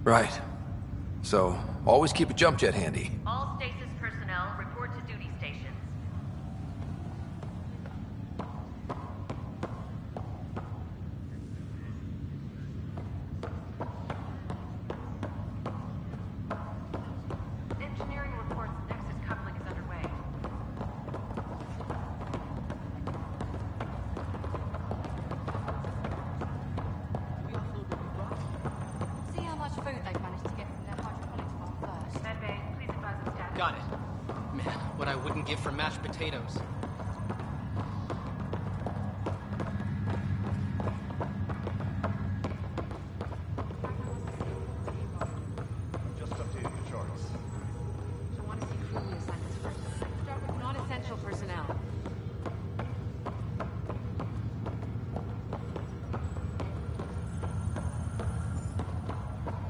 Right. So, always keep a jump jet handy. All stasis personnel report to duty stations. Engineering reports Nexus coupling is underway. See how much food they've managed to get from their hydroponics farm first. Medbay, please advise of status. Got it. Man, what I wouldn't give for mashed potatoes. Just updated the charts. I want to see crew assignments first. Start with non-essential personnel.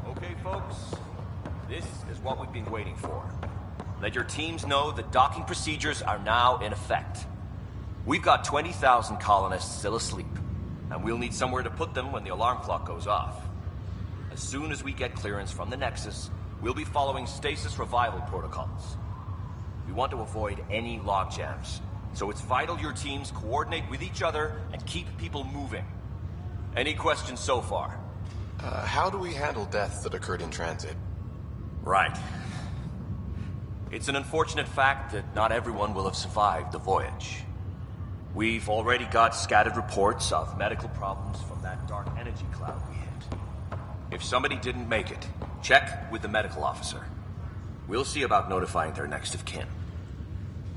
Okay, folks. This is what we've been waiting for. Let your teams know that docking procedures are now in effect. We've got 20,000 colonists still asleep, and we'll need somewhere to put them when the alarm clock goes off. As soon as we get clearance from the Nexus, we'll be following stasis revival protocols. We want to avoid any logjams, so it's vital your teams coordinate with each other and keep people moving. Any questions so far? How do we handle deaths that occurred in transit? Right. It's an unfortunate fact that not everyone will have survived the voyage. We've already got scattered reports of medical problems from that dark energy cloud we hit. If somebody didn't make it, check with the medical officer. We'll see about notifying their next of kin.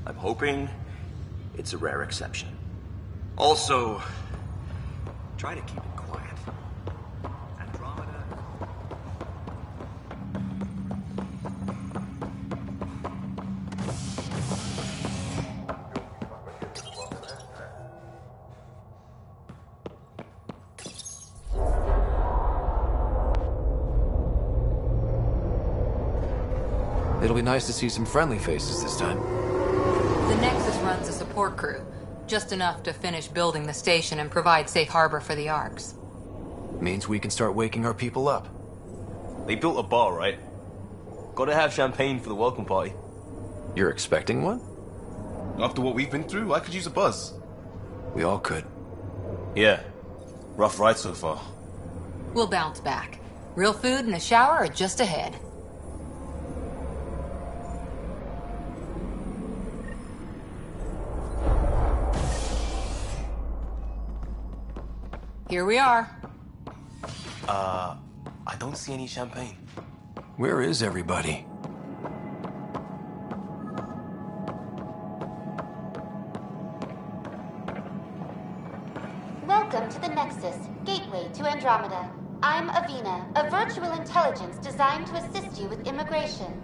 I'm hoping it's a rare exception. Also, try to keep it quiet. Andromeda. It'll be nice to see some friendly faces this time. The Nexus runs a support crew. Just enough to finish building the station and provide safe harbor for the Arks. Means we can start waking our people up. They built a bar, right? Gotta have champagne for the welcome party. You're expecting one? After what we've been through, I could use a buzz. We all could. Yeah. Rough ride so far. We'll bounce back. Real food and a shower are just ahead. Here we are. I don't see any champagne. Where is everybody? Welcome to the Nexus, gateway to Andromeda. I'm Avina, a virtual intelligence designed to assist you with immigration.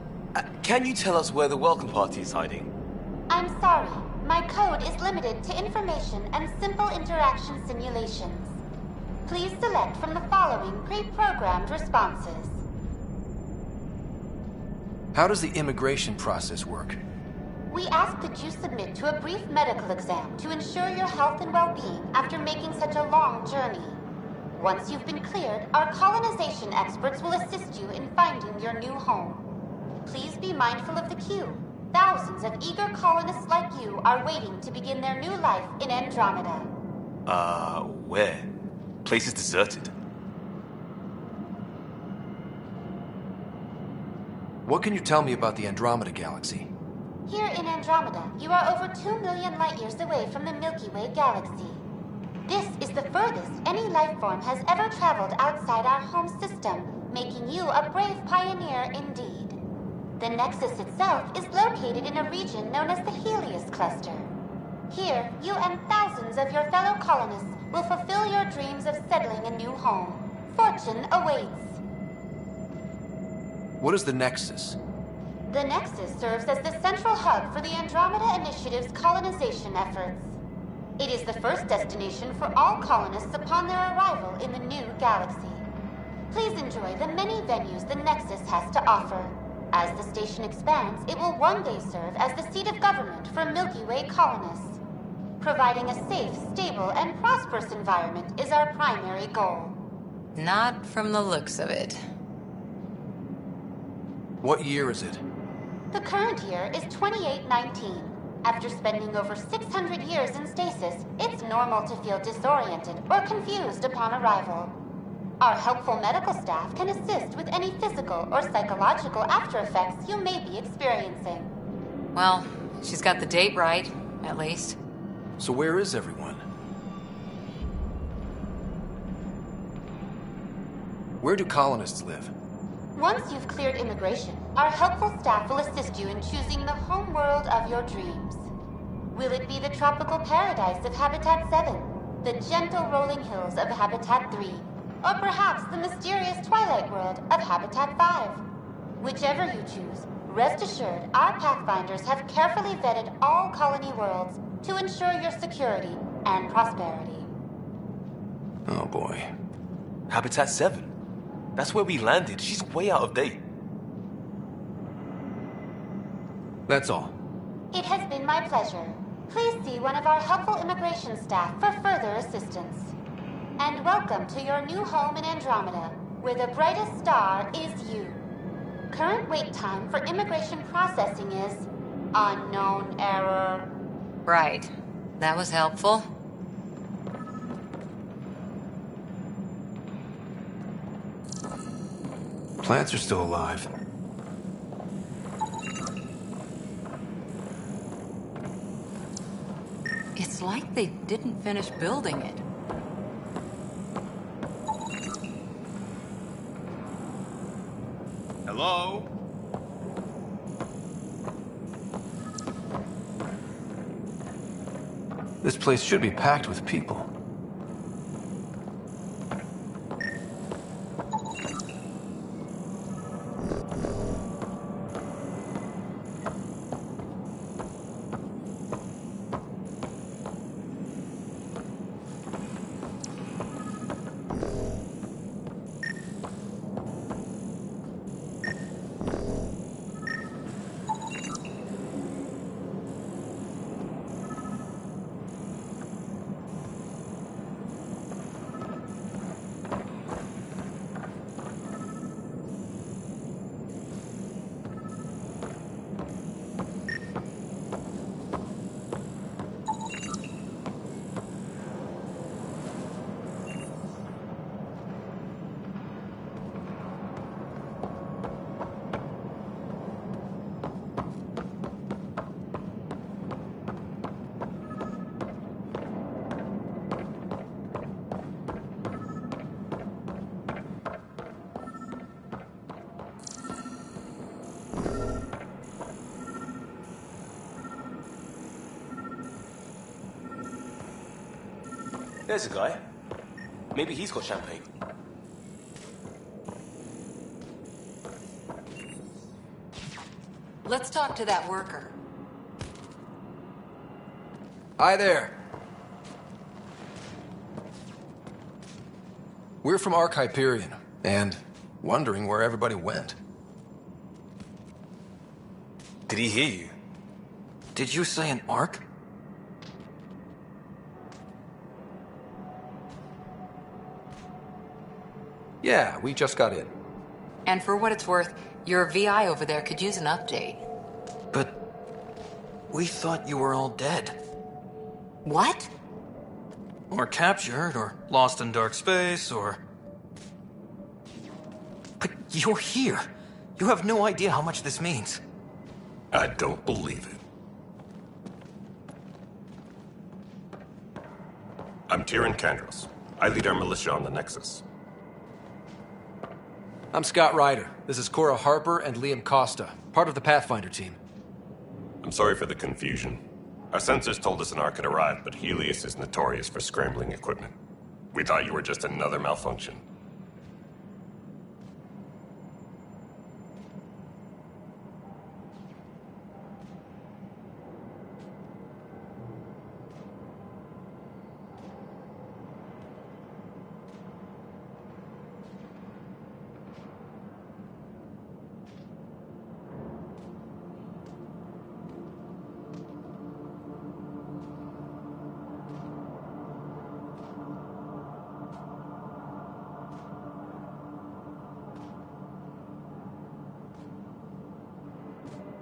Can you tell us where the welcome party is hiding? I'm sorry, my code is limited to information and simple interaction simulations. Please select from the following pre-programmed responses. How does the immigration process work? We ask that you submit to a brief medical exam to ensure your health and well-being after making such a long journey. Once you've been cleared, our colonization experts will assist you in finding your new home. Please be mindful of the queue. Thousands of eager colonists like you are waiting to begin their new life in Andromeda. Where? Place is deserted. What can you tell me about the Andromeda Galaxy? Here in Andromeda, you are over 2 million light years away from the Milky Way galaxy. This is the furthest any life form has ever traveled outside our home system, making you a brave pioneer indeed. The Nexus itself is located in a region known as the Helios Cluster. Here, you and thousands of your fellow colonists will fulfill your dreams of settling a new home. Fortune awaits. What is the Nexus? The Nexus serves as the central hub for the Andromeda Initiative's colonization efforts. It is the first destination for all colonists upon their arrival in the new galaxy. Please enjoy the many venues the Nexus has to offer. As the station expands, it will one day serve as the seat of government for Milky Way colonists. Providing a safe, stable, and prosperous environment is our primary goal. Not from the looks of it. What year is it? The current year is 2819. After spending over 600 years in stasis, it's normal to feel disoriented or confused upon arrival. Our helpful medical staff can assist with any physical or psychological after effects you may be experiencing. Well, she's got the date right, at least. So where is everyone? Where do colonists live? Once you've cleared immigration, our helpful staff will assist you in choosing the home world of your dreams. Will it be the tropical paradise of Habitat 7, the gentle rolling hills of Habitat 3, or perhaps the mysterious twilight world of Habitat 5? Whichever you choose, rest assured our Pathfinders have carefully vetted all colony worlds to ensure your security and prosperity. Oh boy. Habitat 7. That's where we landed. She's way out of date. That's all. It has been my pleasure. Please see one of our helpful immigration staff for further assistance. And welcome to your new home in Andromeda, where the brightest star is you. Current wait time for immigration processing is unknown error. Right. That was helpful. Plants are still alive. It's like they didn't finish building it. Hello? This place should be packed with people. There's a guy. Maybe he's got champagne. Let's talk to that worker. Hi there. We're from Ark Hyperion, and wondering where everybody went. Did he hear you? Did you say an Ark? Yeah, we just got in. And for what it's worth, your VI over there could use an update. But we thought you were all dead. What? Or captured, or lost in dark space, or... But you're here. You have no idea how much this means. I don't believe it. I'm Tyrion Kandros. I lead our militia on the Nexus. I'm Scott Ryder. This is Cora Harper and Liam Costa, part of the Pathfinder team. I'm sorry for the confusion. Our sensors told us an Ark had arrived, but Helios is notorious for scrambling equipment. We thought you were just another malfunction.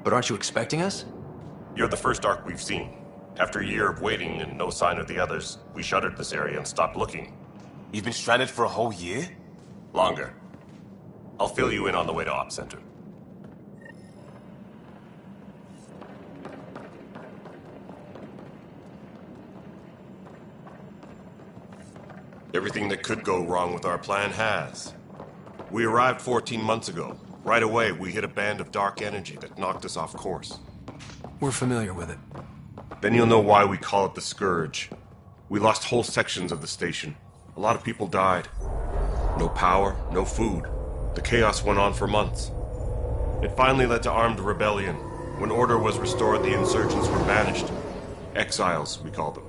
But aren't you expecting us? You're the first Ark we've seen. After a year of waiting and no sign of the others, we shuttered this area and stopped looking. You've been stranded for a whole year? Longer. I'll fill you in on the way to Op Center. Everything that could go wrong with our plan has. We arrived 14 months ago. Right away, we hit a band of dark energy that knocked us off course. We're familiar with it. Then you'll know why we call it the Scourge. We lost whole sections of the station. A lot of people died. No power, no food. The chaos went on for months. It finally led to armed rebellion. When order was restored, the insurgents were banished. Exiles, we call them.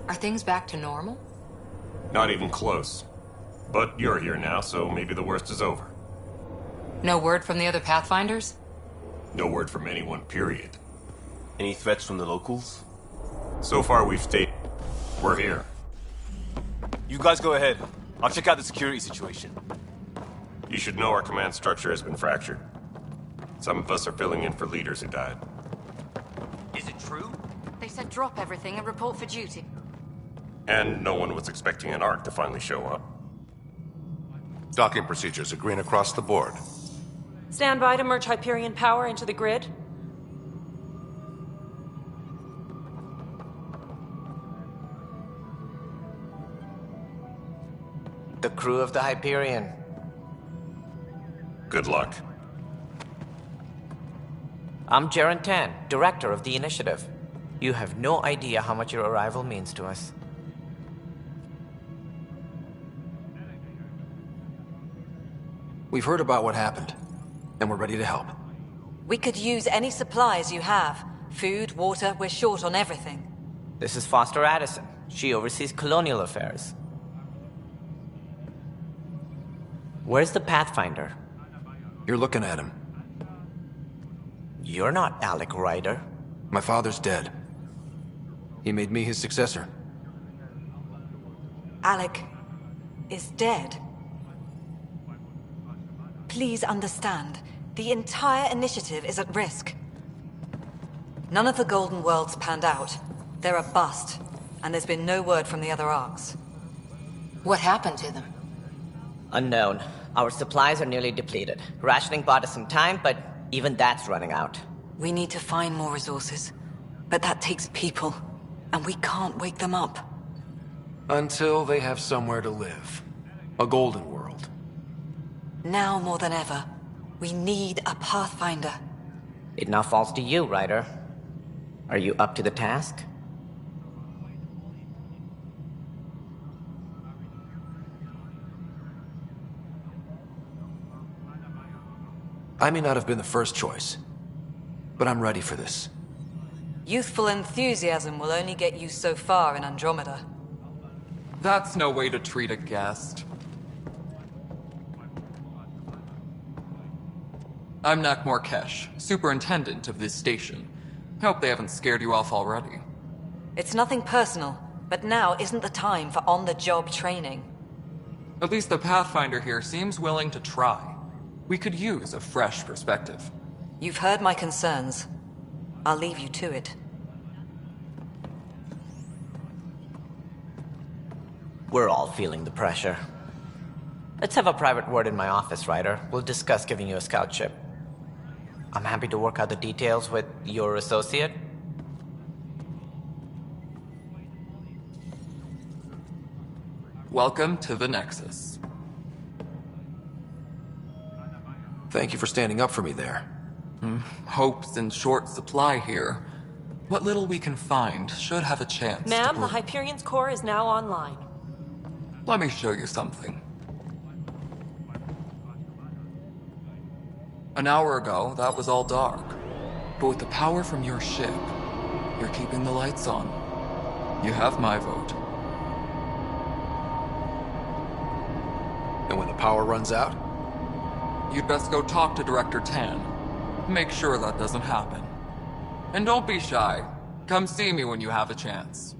Are things back to normal? Not even close. But you're here now, so maybe the worst is over. No word from the other Pathfinders? No word from anyone, period. Any threats from the locals? So far, we've stayed. We're here. You guys go ahead. I'll check out the security situation. You should know our command structure has been fractured. Some of us are filling in for leaders who died. Is it true? They said drop everything and report for duty. And no one was expecting an Ark to finally show up. Docking procedures are green across the board. Stand by to merge Hyperion power into the grid. The crew of the Hyperion. Good luck. I'm Jaren Tan, director of the initiative. You have no idea how much your arrival means to us. We've heard about what happened, and we're ready to help. We could use any supplies you have. Food, water, we're short on everything. This is Foster Addison. She oversees colonial affairs. Where's the Pathfinder? You're looking at him. You're not Alec Ryder. My father's dead. He made me his successor. Alec is dead. Please understand, the entire initiative is at risk. None of the Golden Worlds panned out. They're a bust, and there's been no word from the other Arks. What happened to them? Unknown. Our supplies are nearly depleted. Rationing bought us some time, but even that's running out. We need to find more resources, but that takes people, and we can't wake them up. Until they have somewhere to live. A golden world. Now more than ever, we need a Pathfinder. It now falls to you, Ryder. Are you up to the task? I may not have been the first choice, but I'm ready for this. Youthful enthusiasm will only get you so far in Andromeda. That's no way to treat a guest. I'm Nak Morkesh, superintendent of this station. Hope they haven't scared you off already. It's nothing personal, but now isn't the time for on-the-job training. At least the Pathfinder here seems willing to try. We could use a fresh perspective. You've heard my concerns. I'll leave you to it. We're all feeling the pressure. Let's have a private word in my office, Ryder. We'll discuss giving you a scout ship. I'm happy to work out the details with your associate. Welcome to the Nexus. Thank you for standing up for me there. Hope's in short supply here. What little we can find should have a chance. Ma'am, the Hyperion's core is now online. Let me show you something. An hour ago, that was all dark. But with the power from your ship, you're keeping the lights on. You have my vote. And when the power runs out? You'd best go talk to Director Tan. Make sure that doesn't happen. And don't be shy. Come see me when you have a chance.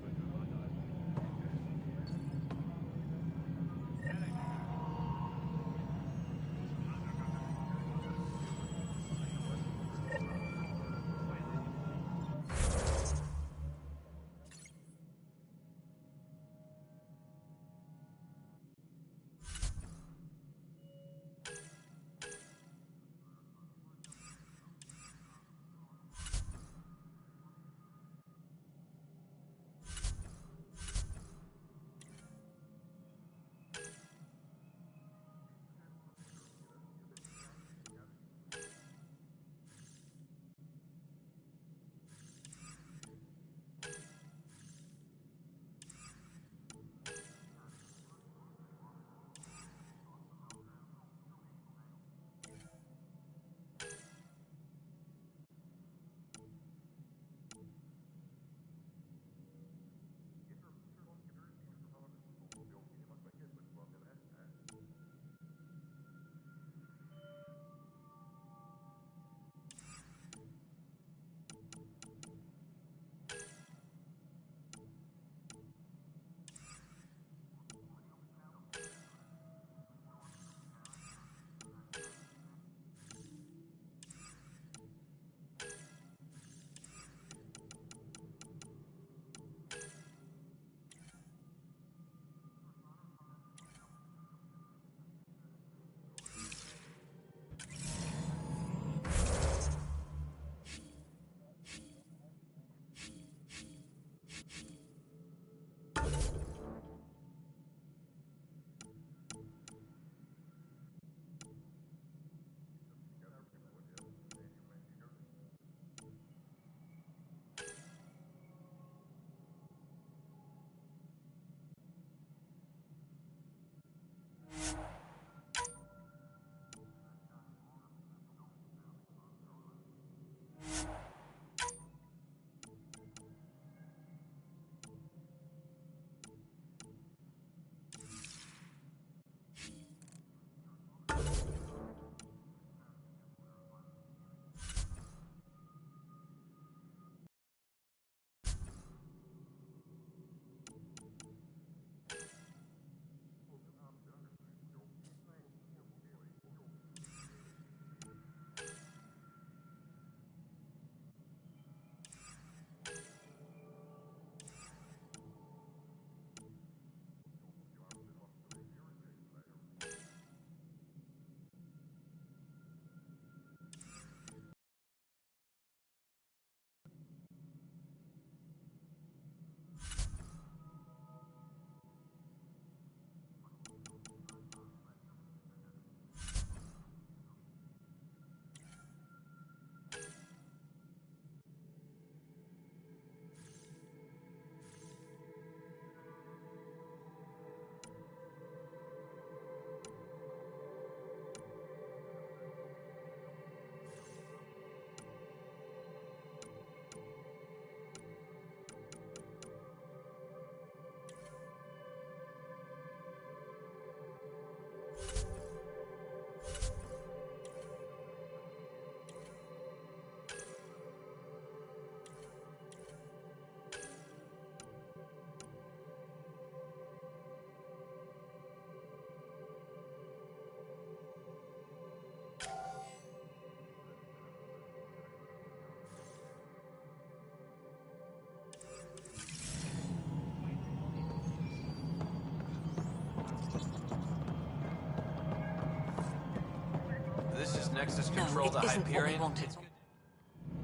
This is Nexus No, Control it to isn't what we Hyperion. wanted.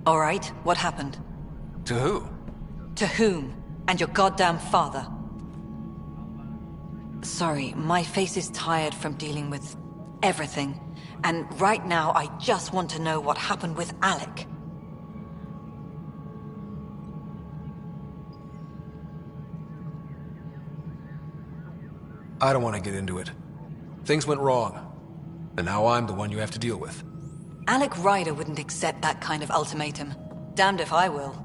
All right, what happened? To who? To whom? And your goddamn father. Sorry, my face is tired from dealing with everything. And right now, I just want to know what happened with Alec. I don't want to get into it. Things went wrong. And now I'm the one you have to deal with. Alec Ryder wouldn't accept that kind of ultimatum. Damned if I will.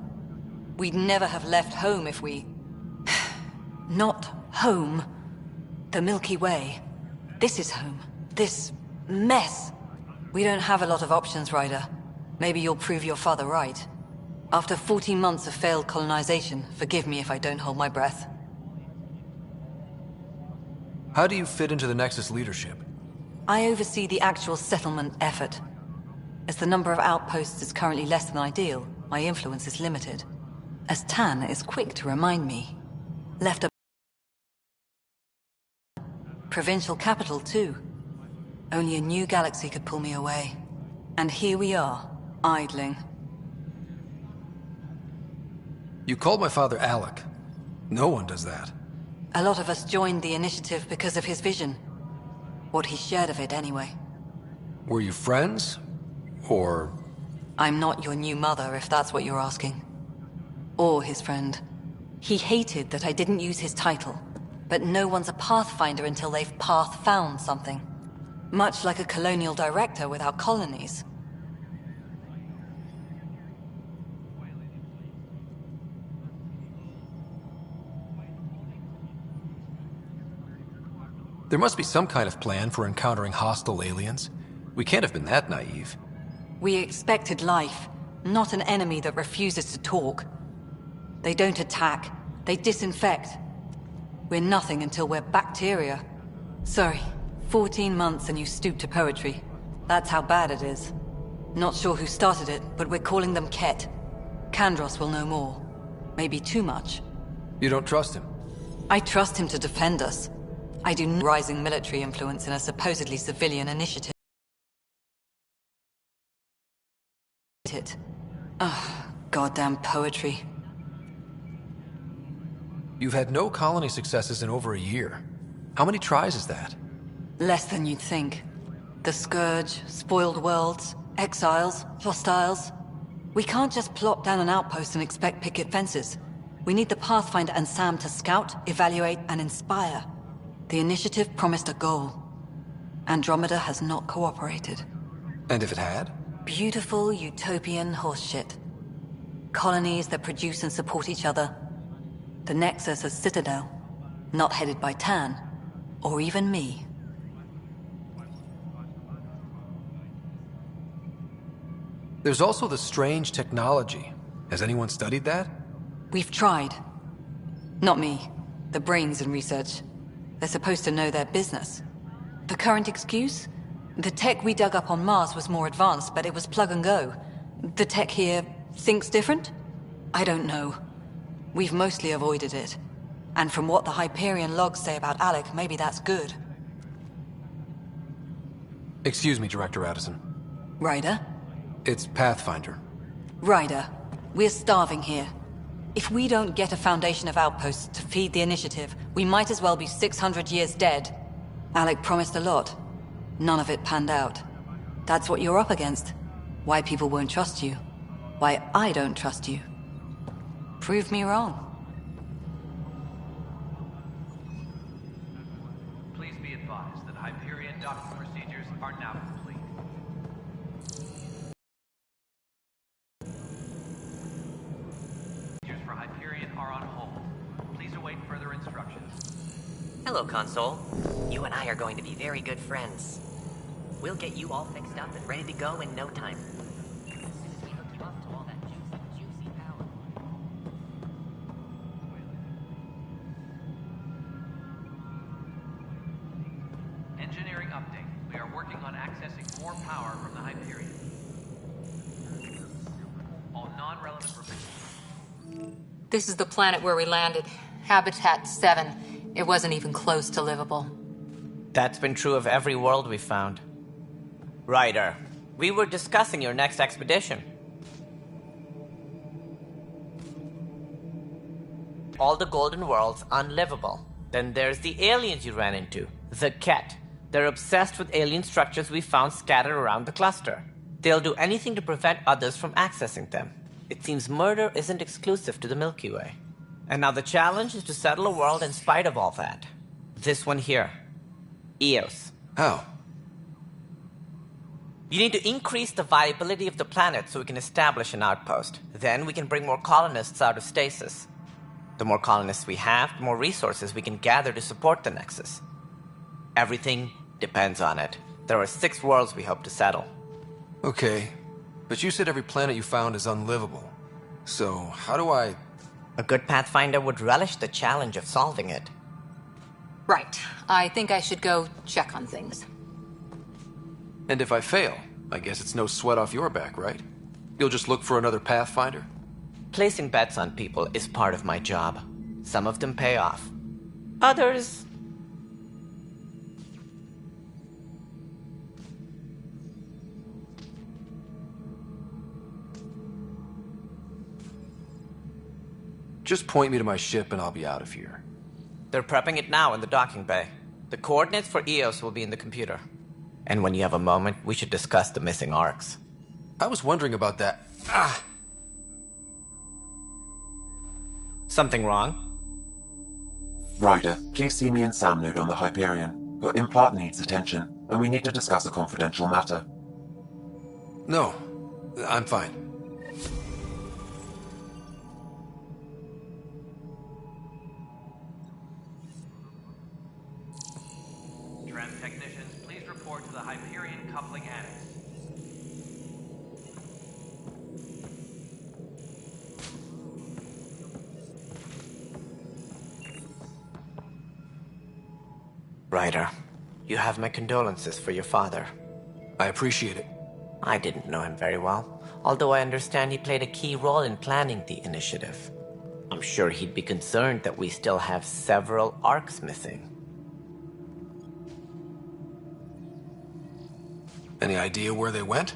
We'd never have left home if we... Not home. The Milky Way. This is home. This mess. We don't have a lot of options, Ryder. Maybe you'll prove your father right. After 14 months of failed colonization, forgive me if I don't hold my breath. How do you fit into the Nexus leadership? I oversee the actual settlement effort. As the number of outposts is currently less than ideal, my influence is limited. As Tan is quick to remind me. Left a provincial capital, too. Only a new galaxy could pull me away. And here we are, idling. You called my father Alec. No one does that. A lot of us joined the initiative because of his vision. What he shared of it, anyway. Were you friends? Or... I'm not your new mother, if that's what you're asking. Or his friend. He hated that I didn't use his title. But no one's a pathfinder until they've path-found something. Much like a colonial director without colonies. There must be some kind of plan for encountering hostile aliens. We can't have been that naive. We expected life, not an enemy that refuses to talk. They don't attack, they disinfect. We're nothing until we're bacteria. Sorry, 14 months and you stoop to poetry. That's how bad it is. Not sure who started it, but we're calling them Ket. Kandros will know more. Maybe too much. You don't trust him? I trust him to defend us. I do not rising military influence in a supposedly civilian initiative. Ugh, goddamn poetry. You've had no colony successes in over a year. How many tries is that? Less than you'd think. The Scourge, spoiled worlds, exiles, hostiles. We can't just plop down an outpost and expect picket fences. We need the Pathfinder and Sam to scout, evaluate, and inspire. The initiative promised a goal. Andromeda has not cooperated. And if it had? Beautiful utopian horseshit. Colonies that produce and support each other. The Nexus as Citadel. Not headed by Tan. Or even me. There's also the strange technology. Has anyone studied that? We've tried. Not me. The brains in research. They're supposed to know their business. The current excuse? The tech we dug up on Mars was more advanced, but it was plug and go. The tech here thinks different? I don't know. We've mostly avoided it. And from what the Hyperion logs say about Alec, maybe that's good. Excuse me, Director Addison. Ryder? It's Pathfinder. Ryder, we're starving here. If we don't get a foundation of outposts to feed the initiative, we might as well be 600 years dead. Alec promised a lot. None of it panned out. That's what you're up against. Why people won't trust you. Why I don't trust you. Prove me wrong. Please be advised that Hyperion docking procedures are now complete. Procedures for Hyperion are on hold. Please await further instructions. Hello, Console. You and I are going to be very good friends. We'll get you all fixed up and ready to go in no time. As soon as we hook you up to all that juicy power. Engineering update. We are working on accessing more power from the Hyperion. All non-relevant revisions. This is the planet where we landed. Habitat 7. It wasn't even close to livable. That's been true of every world we've found. Ryder, we were discussing your next expedition. All the Golden World's unlivable. Then there's the aliens you ran into, the Ket. They're obsessed with alien structures we found scattered around the cluster. They'll do anything to prevent others from accessing them. It seems murder isn't exclusive to the Milky Way. And now the challenge is to settle a world in spite of all that. This one here. Eos. How? You need to increase the viability of the planet so we can establish an outpost. Then we can bring more colonists out of stasis. The more colonists we have, the more resources we can gather to support the Nexus. Everything depends on it. There are 6 worlds we hope to settle. Okay, but you said every planet you found is unlivable. So, how do I... A good Pathfinder would relish the challenge of solving it. Right. I think I should go check on things. And if I fail, I guess it's no sweat off your back, right? You'll just look for another Pathfinder? Placing bets on people is part of my job. Some of them pay off. Others... Just point me to my ship and I'll be out of here. They're prepping it now in the docking bay. The coordinates for Eos will be in the computer. And when you have a moment, we should discuss the missing arcs. I was wondering about that. Ah! Something wrong? Ryder, please see me and Sam Node on the Hyperion. Your implant needs attention, and we need to discuss a confidential matter. No, I'm fine. Tram technicians, please report to the Hyperion coupling annex. Ryder, you have my condolences for your father. I appreciate it. I didn't know him very well, although I understand he played a key role in planning the initiative. I'm sure he'd be concerned that we still have several arcs missing. Any idea where they went?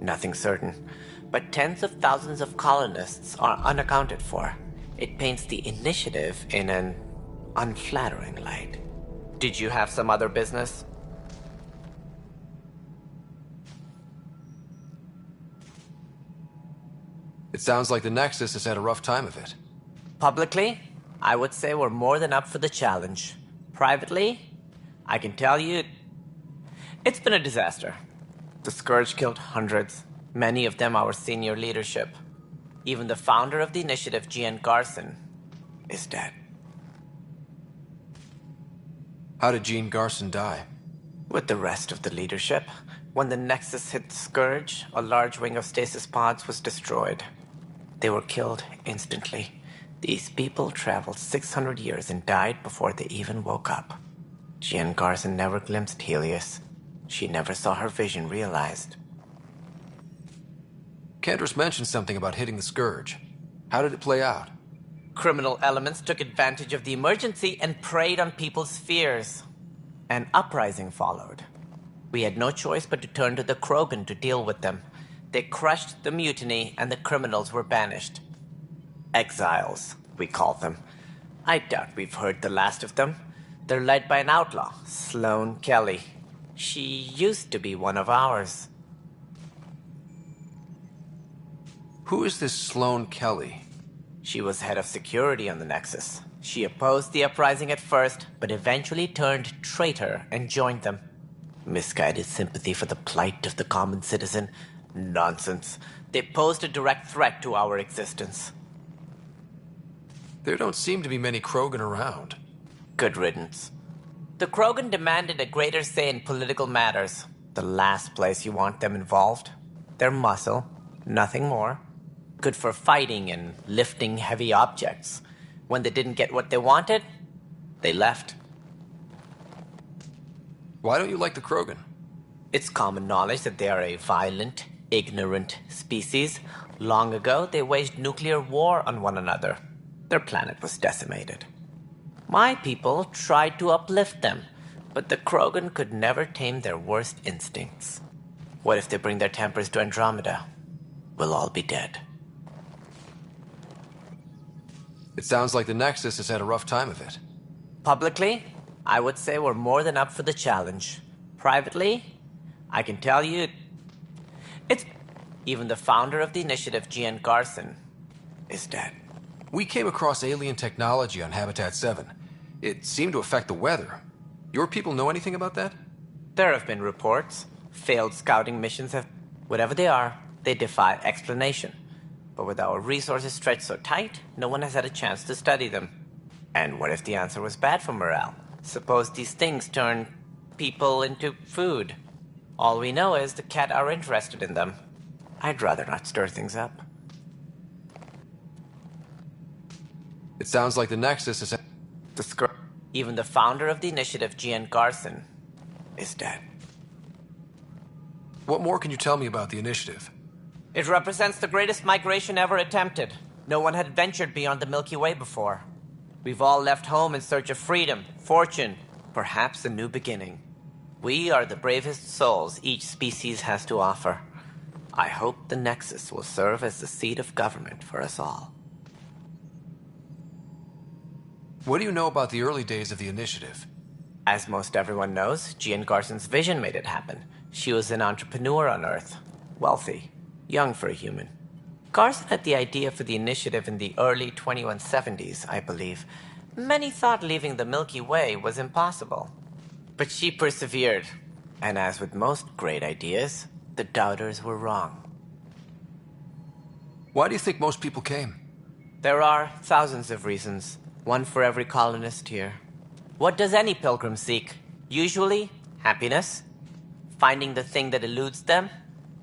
Nothing certain, but tens of thousands of colonists are unaccounted for. It paints the initiative in an unflattering light. Did you have some other business? It sounds like the Nexus has had a rough time of it. Publicly, I would say we're more than up for the challenge. Privately, I can tell you, it's been a disaster. The Scourge killed hundreds, many of them our senior leadership. Even the founder of the initiative, Gian Garson, is dead. How did Gene Garson die? With the rest of the leadership. When the Nexus hit the Scourge, a large wing of stasis pods was destroyed. They were killed instantly. These people traveled 600 years and died before they even woke up. Gian Garson never glimpsed Helios. She never saw her vision realized. Cantor's mentioned something about hitting the Scourge. How did it play out? Criminal elements took advantage of the emergency and preyed on people's fears. An uprising followed. We had no choice but to turn to the Krogan to deal with them. They crushed the mutiny and the criminals were banished. Exiles, we call them. I doubt we've heard the last of them. They're led by an outlaw, Sloane Kelly. She used to be one of ours. Who is this Sloane Kelly? She was head of security on the Nexus. She opposed the uprising at first, but eventually turned traitor and joined them. Misguided sympathy for the plight of the common citizen? Nonsense. They posed a direct threat to our existence. There don't seem to be many Krogan around. Good riddance. The Krogan demanded a greater say in political matters. The last place you want them involved. Their muscle, nothing more. Good for fighting and lifting heavy objects. When they didn't get what they wanted, they left. Why don't you like the Krogan? It's common knowledge that they are a violent, ignorant species. Long ago, they waged nuclear war on one another. Their planet was decimated. My people tried to uplift them, but the Krogan could never tame their worst instincts. What if they bring their tempers to Andromeda? We'll all be dead. It sounds like the Nexus has had a rough time of it. Publicly, I would say we're more than up for the challenge. Privately, I can tell you, it's... Even the founder of the initiative, Gian Garson, is dead. We came across alien technology on Habitat 7. It seemed to affect the weather. Your people know anything about that? There have been reports. Failed scouting missions have... Whatever they are, they defy explanation. But with our resources stretched so tight, no one has had a chance to study them. And what if the answer was bad for morale? Suppose these things turn people into food. All we know is the cat are interested in them. I'd rather not stir things up. It sounds like the Nexus is... Even the founder of the initiative, Gian Garson, is dead. What more can you tell me about the initiative? It represents the greatest migration ever attempted. No one had ventured beyond the Milky Way before. We've all left home in search of freedom, fortune, perhaps a new beginning. We are the bravest souls each species has to offer. I hope the Nexus will serve as the seat of government for us all. What do you know about the early days of the initiative? As most everyone knows, Gian Garson's vision made it happen. She was an entrepreneur on Earth. Wealthy. Young for a human. Garson had the idea for the initiative in the early 2170s, I believe. Many thought leaving the Milky Way was impossible. But she persevered. And as with most great ideas, the doubters were wrong. Why do you think most people came? There are thousands of reasons. One for every colonist here. What does any pilgrim seek? Usually, happiness. Finding the thing that eludes them.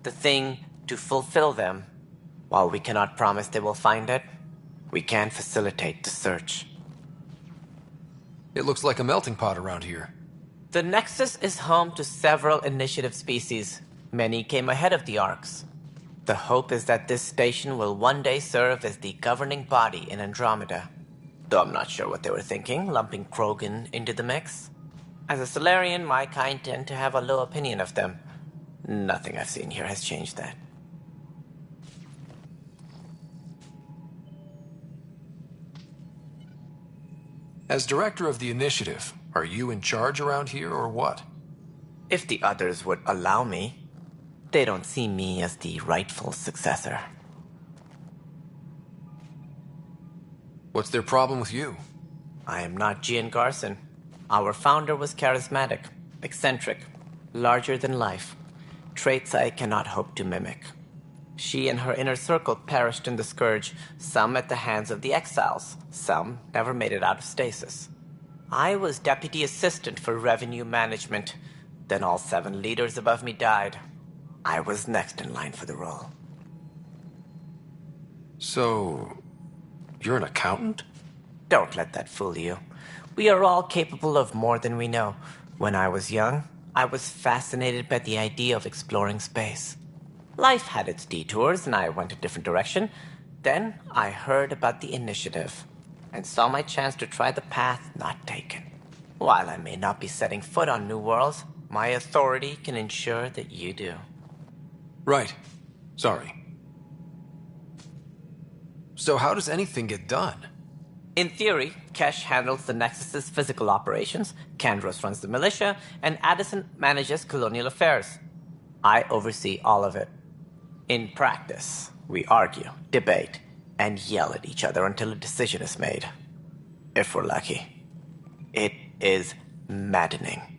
The thing to fulfill them. While we cannot promise they will find it, we can facilitate the search. It looks like a melting pot around here. The Nexus is home to several initiative species. Many came ahead of the Arks. The hope is that this station will one day serve as the governing body in Andromeda. Though I'm not sure what they were thinking, lumping Krogan into the mix. As a Solarian, my kind tend to have a low opinion of them. Nothing I've seen here has changed that. As director of the initiative, are you in charge around here or what? If the others would allow me, they don't see me as the rightful successor. What's their problem with you? I am not Gian Garson. Our founder was charismatic, eccentric, larger than life. Traits I cannot hope to mimic. She and her inner circle perished in the Scourge, some at the hands of the Exiles, some never made it out of stasis. I was deputy assistant for revenue management. Then all 7 leaders above me died. I was next in line for the role. So, you're an accountant? Don't let that fool you. We are all capable of more than we know. When I was young, I was fascinated by the idea of exploring space. Life had its detours, and I went a different direction. Then I heard about the initiative, and saw my chance to try the path not taken. While I may not be setting foot on new worlds, my authority can ensure that you do. Right. Sorry. So how does anything get done? In theory, Kesh handles the Nexus's physical operations, Kandros runs the militia, and Addison manages colonial affairs. I oversee all of it. In practice, we argue, debate, and yell at each other until a decision is made. If we're lucky. It is maddening.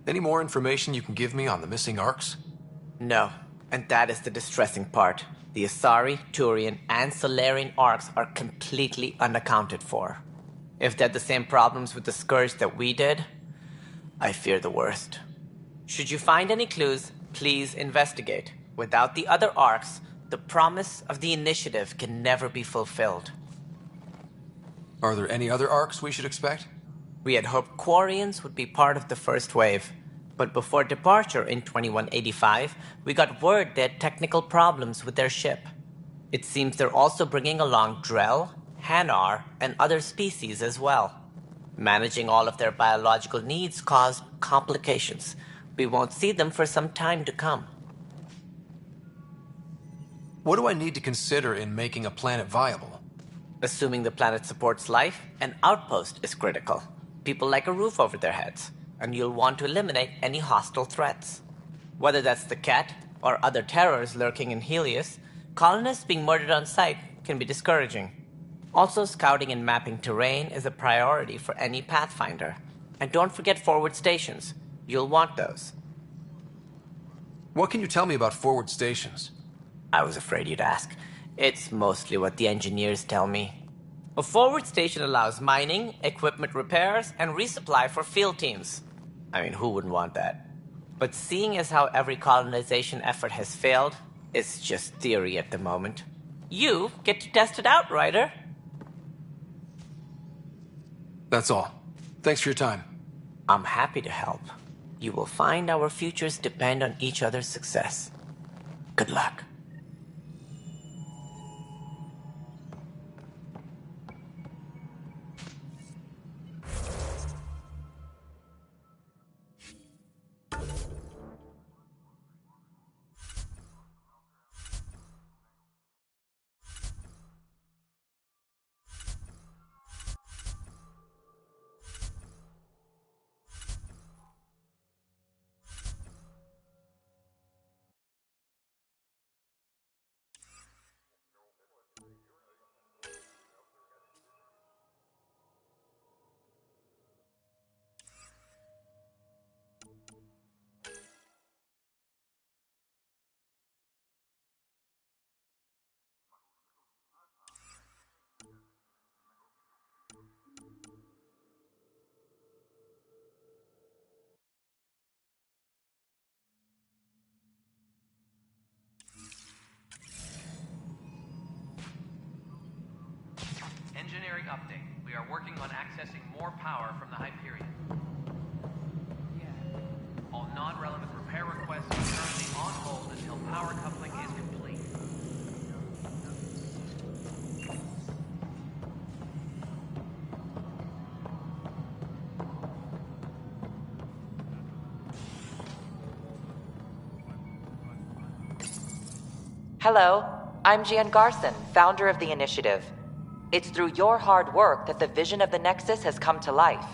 Any more information you can give me on the missing Arks? No, and that is the distressing part. The Asari, Turian, and Solarian Arks are completely unaccounted for. If they had the same problems with the Scourge that we did, I fear the worst. Should you find any clues, please investigate. Without the other Arks, the promise of the initiative can never be fulfilled. Are there any other Arks we should expect? We had hoped Quarians would be part of the first wave. But before departure in 2185, we got word they had technical problems with their ship. It seems they're also bringing along Drell, Hanar, and other species as well. Managing all of their biological needs caused complications. We won't see them for some time to come. What do I need to consider in making a planet viable? Assuming the planet supports life, an outpost is critical. People like a roof over their heads, and you'll want to eliminate any hostile threats. Whether that's the cat or other terrors lurking in Helios, colonists being murdered on sight can be discouraging. Also, scouting and mapping terrain is a priority for any Pathfinder. And don't forget forward stations. You'll want those. What can you tell me about forward stations? I was afraid you'd ask. It's mostly what the engineers tell me. A forward station allows mining, equipment repairs, and resupply for field teams. I mean, who wouldn't want that? But seeing as how every colonization effort has failed, it's just theory at the moment. You get to test it out, Ryder. That's all. Thanks for your time. I'm happy to help. You will find our futures depend on each other's success. Good luck. Engineering update. We are working on accessing more power from the Hyperion. All non-relevant repair requests are currently on hold until power coupling is complete. Hello, I'm Jan Garson, founder of the initiative. It's through your hard work that the vision of the Nexus has come to life.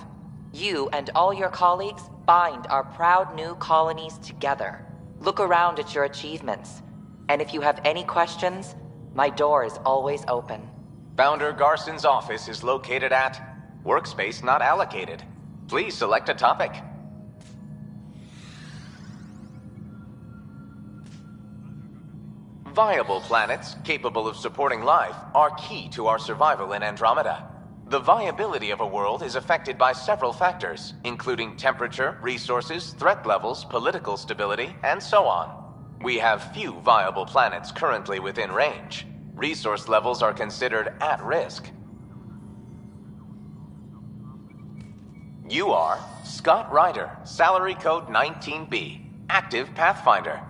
You and all your colleagues bind our proud new colonies together. Look around at your achievements. And if you have any questions, my door is always open. Founder Garson's office is located at Workspace Not Allocated. Please select a topic. Viable planets capable of supporting life are key to our survival in Andromeda. The viability of a world is affected by several factors, including temperature, resources, threat levels, political stability, and so on. We have few viable planets currently within range. Resource levels are considered at risk. You are Scott Ryder, salary code 19B, active Pathfinder.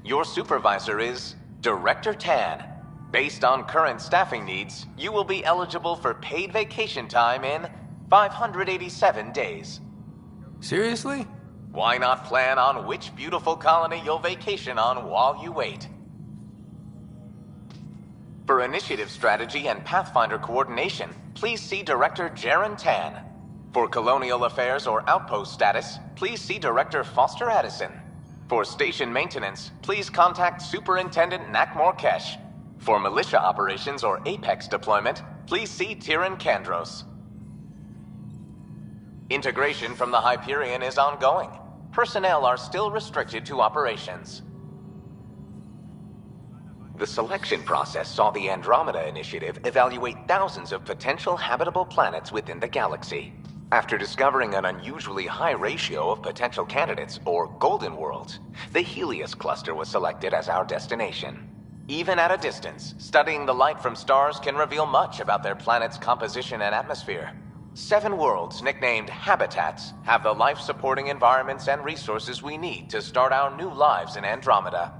Your supervisor is Director Tan. Based on current staffing needs, you will be eligible for paid vacation time in 587 days. Seriously? Why not plan on which beautiful colony you'll vacation on while you wait? For initiative strategy and Pathfinder coordination, please see Director Jaren Tan. For colonial affairs or outpost status, please see Director Foster Addison. For station maintenance, please contact Superintendent Nakmor Kesh. For militia operations or Apex deployment, please see Tyran Kandros. Integration from the Hyperion is ongoing. Personnel are still restricted to operations. The selection process saw the Andromeda Initiative evaluate thousands of potential habitable planets within the galaxy. After discovering an unusually high ratio of potential candidates, or golden worlds, the Helios cluster was selected as our destination. Even at a distance, studying the light from stars can reveal much about their planet's composition and atmosphere. 7 worlds, nicknamed habitats, have the life-supporting environments and resources we need to start our new lives in Andromeda.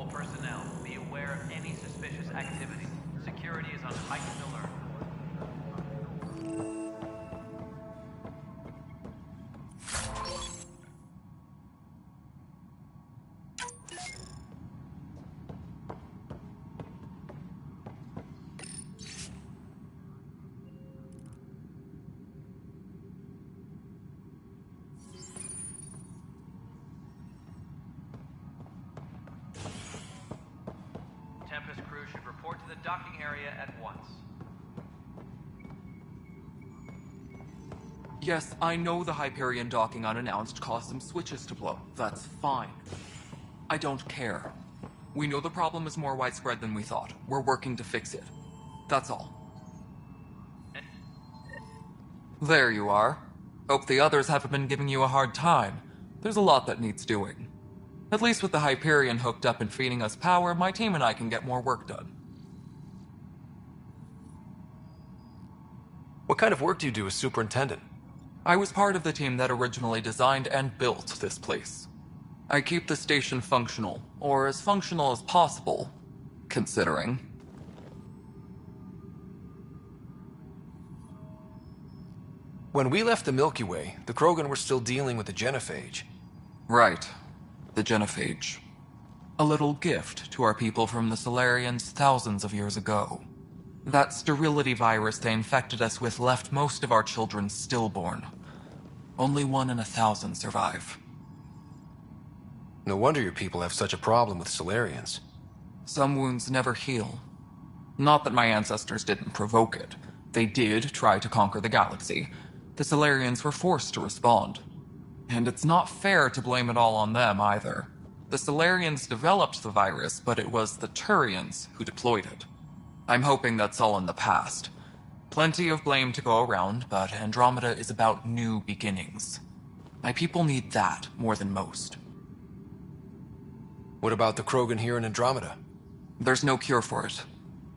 all personnel, be aware of any suspicious activity. Security is on heightened alert. Tempest crew should report to the docking area at once. Yes, I know the Hyperion docking unannounced caused some switches to blow. That's fine. I don't care. We know the problem is more widespread than we thought. We're working to fix it. That's all. There you are. Hope the others haven't been giving you a hard time. There's a lot that needs doing. At least with the Hyperion hooked up and feeding us power, my team and I can get more work done. What kind of work do you do as superintendent? I was part of the team that originally designed and built this place. I keep the station functional, or as functional as possible, considering. When we left the Milky Way, the Krogan were still dealing with the genophage. Right. The genophage. A little gift to our people from the Solarians thousands of years ago. That sterility virus they infected us with left most of our children stillborn. Only 1 in 1,000 survive. No wonder your people have such a problem with Solarians. Some wounds never heal. Not that my ancestors didn't provoke it. They did try to conquer the galaxy. The Solarians were forced to respond. And it's not fair to blame it all on them, either. The Solarians developed the virus, but it was the Turians who deployed it. I'm hoping that's all in the past. Plenty of blame to go around, but Andromeda is about new beginnings. My people need that more than most. What about the Krogan here in Andromeda? There's no cure for it.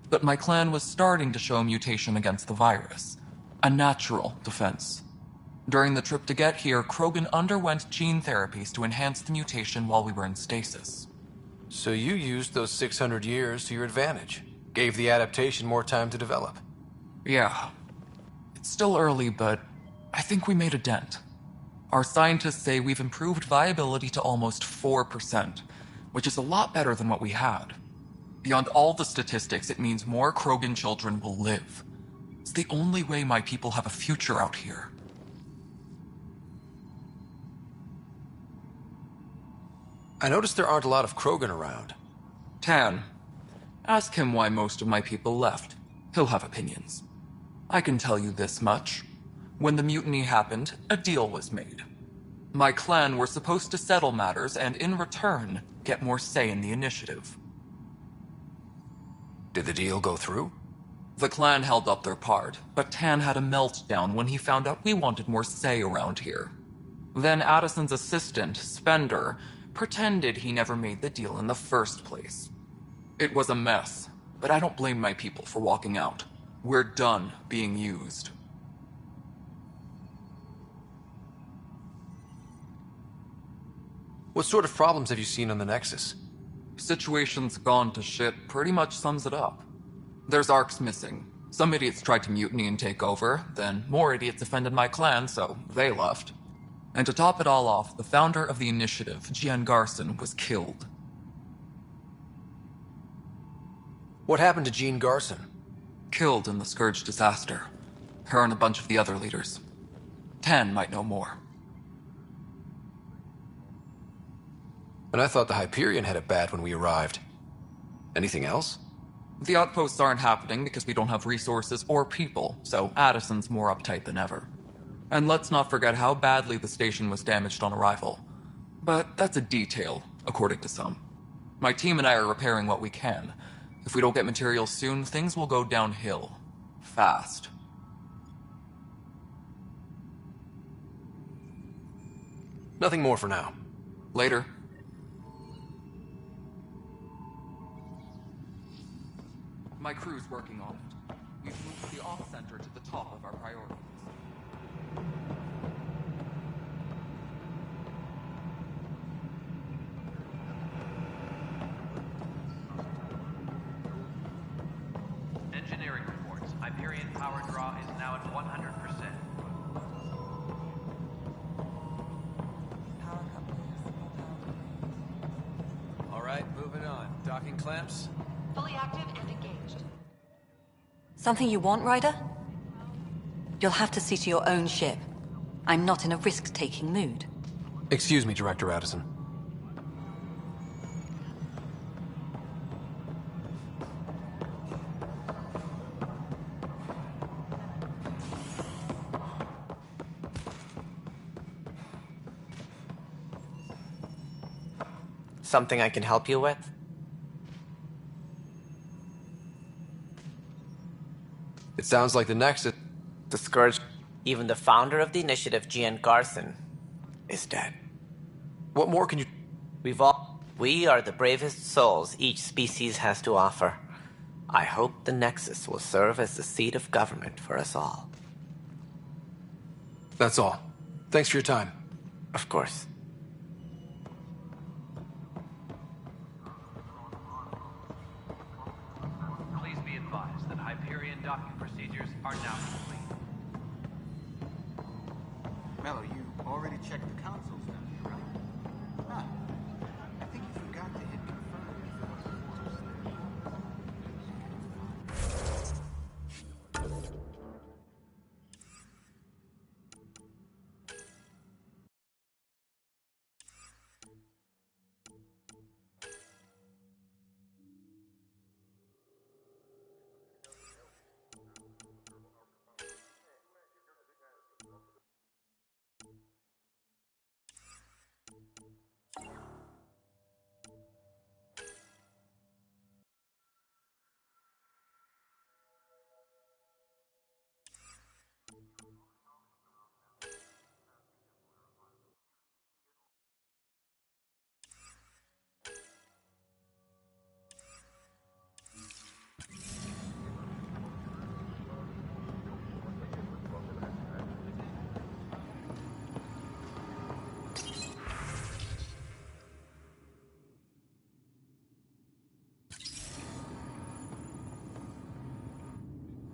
But my clan was starting to show a mutation against the virus. A natural defense. During the trip to get here, Krogan underwent gene therapies to enhance the mutation while we were in stasis. So you used those 600 years to your advantage. Gave the adaptation more time to develop. Yeah. It's still early, but I think we made a dent. Our scientists say we've improved viability to almost 4%, which is a lot better than what we had. Beyond all the statistics, it means more Krogan children will live. It's the only way my people have a future out here. I noticed there aren't a lot of Krogan around. Tan. Ask him why most of my people left. He'll have opinions. I can tell you this much. When the mutiny happened, a deal was made. My clan were supposed to settle matters and, in return, get more say in the initiative. Did the deal go through? The clan held up their part, but Tan had a meltdown when he found out we wanted more say around here. Then Addison's assistant, Spender, pretended he never made the deal in the first place. It was a mess, but I don't blame my people for walking out. We're done being used. What sort of problems have you seen on the Nexus? Situation's gone to shit pretty much sums it up. There's arcs missing. Some idiots tried to mutiny and take over, then more idiots offended my clan, so they left. And to top it all off, the founder of the initiative, Gian Garson, was killed. What happened to Jean Garson? Killed in the Scourge disaster. Her and a bunch of the other leaders. Tan might know more. And I thought the Hyperion had it bad when we arrived. Anything else? The outposts aren't happening because we don't have resources or people, so Addison's more uptight than ever. And let's not forget how badly the station was damaged on arrival. But that's a detail, according to some. My team and I are repairing what we can. If we don't get materials soon, things will go downhill. Fast. Nothing more for now. Later. My crew's working on it. We've moved the off center to the top of our priorities. 100%. All right, moving on. Docking clamps? Fully active and engaged. Something you want, Ryder? You'll have to see to your own ship. I'm not in a risk-taking mood. Excuse me, Director Addison. Something I can help you with? It sounds like the Nexus... The Scourge... Even the founder of the initiative, Gian Garson, is dead. What more can you... We are the bravest souls each species has to offer. I hope the Nexus will serve as the seat of government for us all. That's all. Thanks for your time. Of course. Please be advised that Hyperion docking procedures are now complete. Mello, you already checked the consoles down here, right? Huh. I think you forgot to hit confirm before the force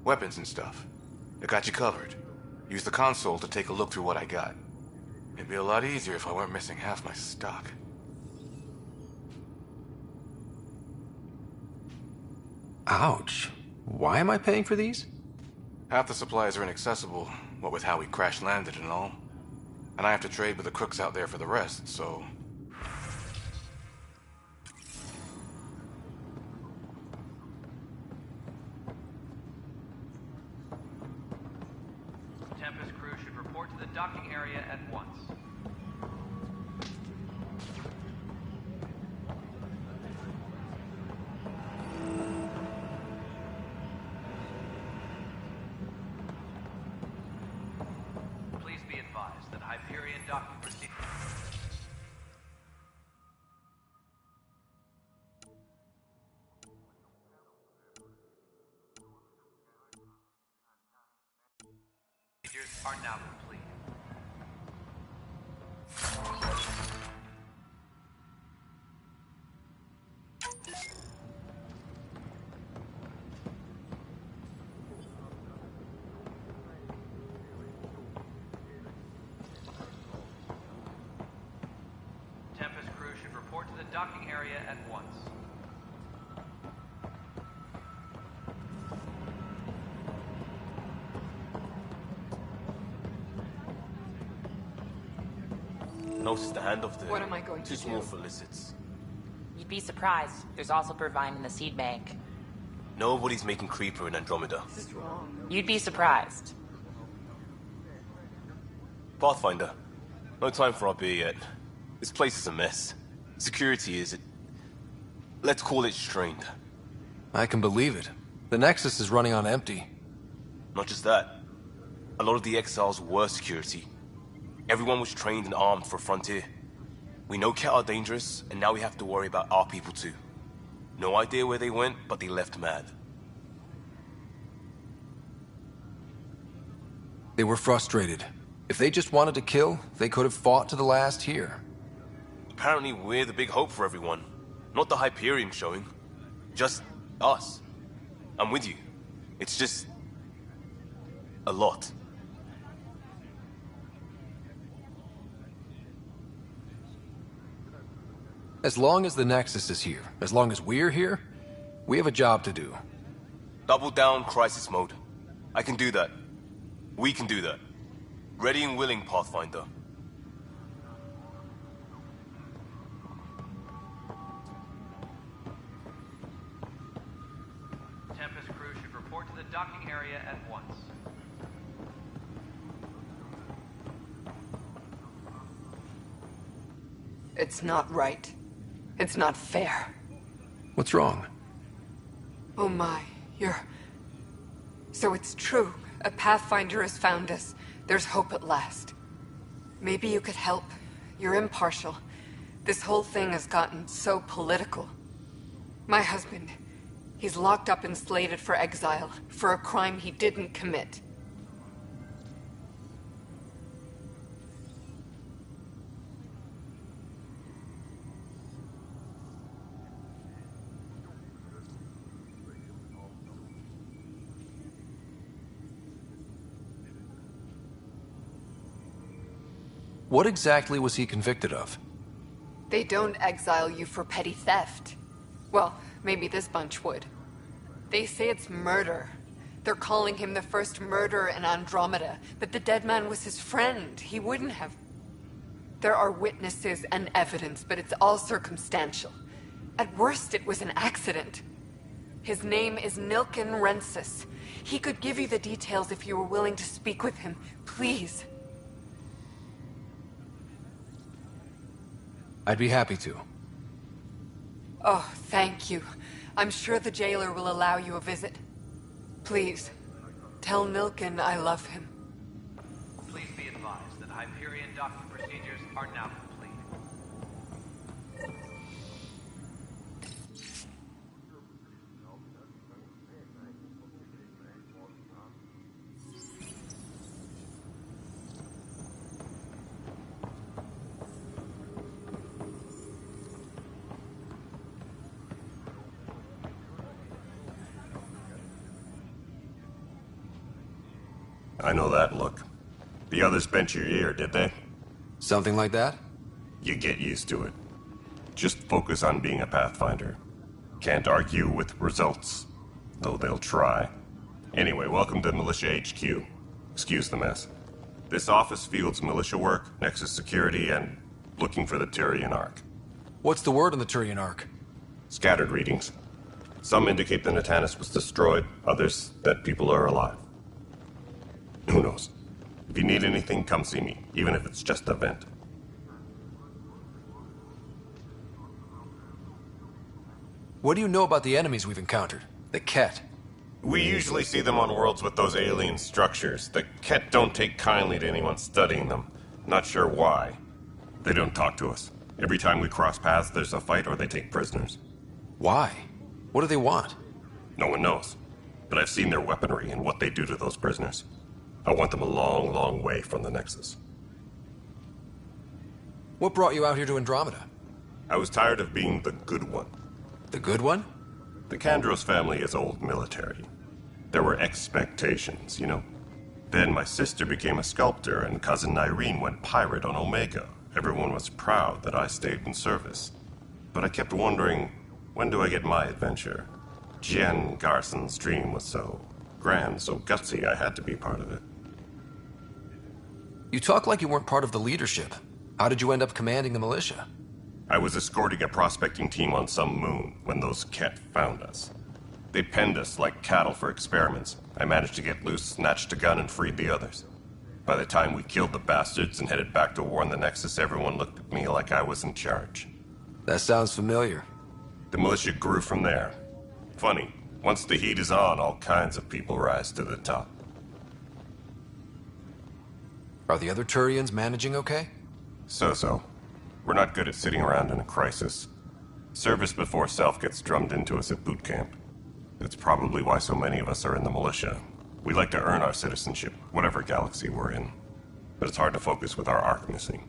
Weapons and stuff. I got you covered. Use the console to take a look through what I got. It'd be a lot easier if I weren't missing half my stock. Ouch. Why am I paying for these? Half the supplies are inaccessible, what with how we crash-landed and all. And I have to trade with the crooks out there for the rest, so... Tempest crew should report to the docking area at once. Please be advised that Hyperion docking procedures... are now complete. Tempest crew should report to the docking area at once. Notice the handoff there. What am I going to Too small do? for lizards. You'd be surprised. There's also provine in the seed bank. Nobody's making Creeper in Andromeda. This is wrong. You'd be surprised. Pathfinder, no time for our beer yet. This place is a mess. Security is... let's call it strained. I can believe it. The Nexus is running on empty. Not just that. A lot of the exiles were security. Everyone was trained and armed for Frontier. We know Ket are dangerous, and now we have to worry about our people too. No idea where they went, but they left mad. They were frustrated. If they just wanted to kill, they could have fought to the last here. Apparently we're the big hope for everyone. Not the Hyperion showing. Just us. I'm with you. It's just... A lot. As long as the Nexus is here, as long as we're here, we have a job to do. Double down crisis mode. I can do that. We can do that. Ready and willing, Pathfinder. Tempest crew should report to the docking area at once. It's not right. It's not fair. What's wrong? Oh my, So it's true. A Pathfinder has found us. There's hope at last. Maybe you could help. You're impartial. This whole thing has gotten so political. My husband, he's locked up and slated for exile for a crime he didn't commit. What exactly was he convicted of? They don't exile you for petty theft. Well, maybe this bunch would. They say it's murder. They're calling him the first murderer in Andromeda, but the dead man was his friend. He wouldn't have... There are witnesses and evidence, but it's all circumstantial. At worst, it was an accident. His name is Nilken Rensis. He could give you the details if you were willing to speak with him. Please. I'd be happy to. Oh, thank you. I'm sure the jailer will allow you a visit. Please, tell Nilken I love him. Please be advised that Hyperion docking procedures are now complete. I know that look. The others bent your ear, did they? Something like that? You get used to it. Just focus on being a Pathfinder. Can't argue with results, though they'll try. Anyway, welcome to Militia HQ. Excuse the mess. This office fields militia work, Nexus security, and looking for the Turian Ark. What's the word on the Turian Ark? Scattered readings. Some indicate the Natanus was destroyed, others that people are alive. Who knows? If you need anything, come see me, even if it's just a vent. What do you know about the enemies we've encountered? The Ket? We usually see them on worlds with those alien structures. The Ket don't take kindly to anyone studying them. Not sure why. They don't talk to us. Every time we cross paths, there's a fight or they take prisoners. Why? What do they want? No one knows. But I've seen their weaponry and what they do to those prisoners. I want them a long, long way from the Nexus. What brought you out here to Andromeda? I was tired of being the good one. The good one? The Kandros family is old military. There were expectations, you know? Then my sister became a sculptor and cousin Irene went pirate on Omega. Everyone was proud that I stayed in service. But I kept wondering, when do I get my adventure? Jen Garson's dream was so grand, so gutsy, I had to be part of it. You talk like you weren't part of the leadership. How did you end up commanding the militia? I was escorting a prospecting team on some moon when those Ket found us. They penned us like cattle for experiments. I managed to get loose, snatched a gun, and freed the others. By the time we killed the bastards and headed back to warn the Nexus, everyone looked at me like I was in charge. That sounds familiar. The militia grew from there. Funny, once the heat is on, all kinds of people rise to the top. Are the other Turians managing okay? So-so. We're not good at sitting around in a crisis. Service before self gets drummed into us at boot camp. That's probably why so many of us are in the militia. We like to earn our citizenship, whatever galaxy we're in. But it's hard to focus with our arc missing.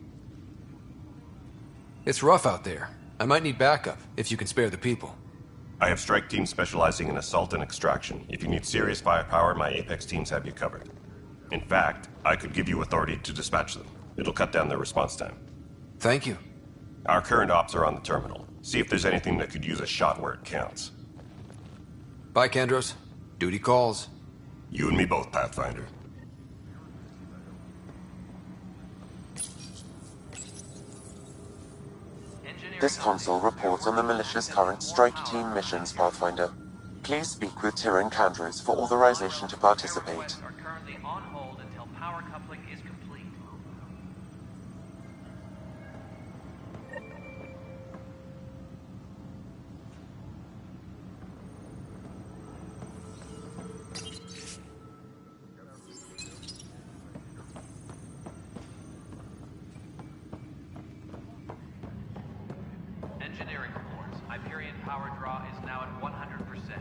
It's rough out there. I might need backup, if you can spare the people. I have strike teams specializing in assault and extraction. If you need serious firepower, my Apex teams have you covered. In fact, I could give you authority to dispatch them. It'll cut down their response time. Thank you. Our current ops are on the terminal. See if there's anything that could use a shot where it counts. Bye, Kendros. Duty calls. You and me both, Pathfinder. This console reports on the militia's current strike team missions, Pathfinder. Please speak with Tyrion Kandros for authorization to participate. Are currently on hold until power coupling is complete. Engineering reports. Hyperion power draw is now at 100%.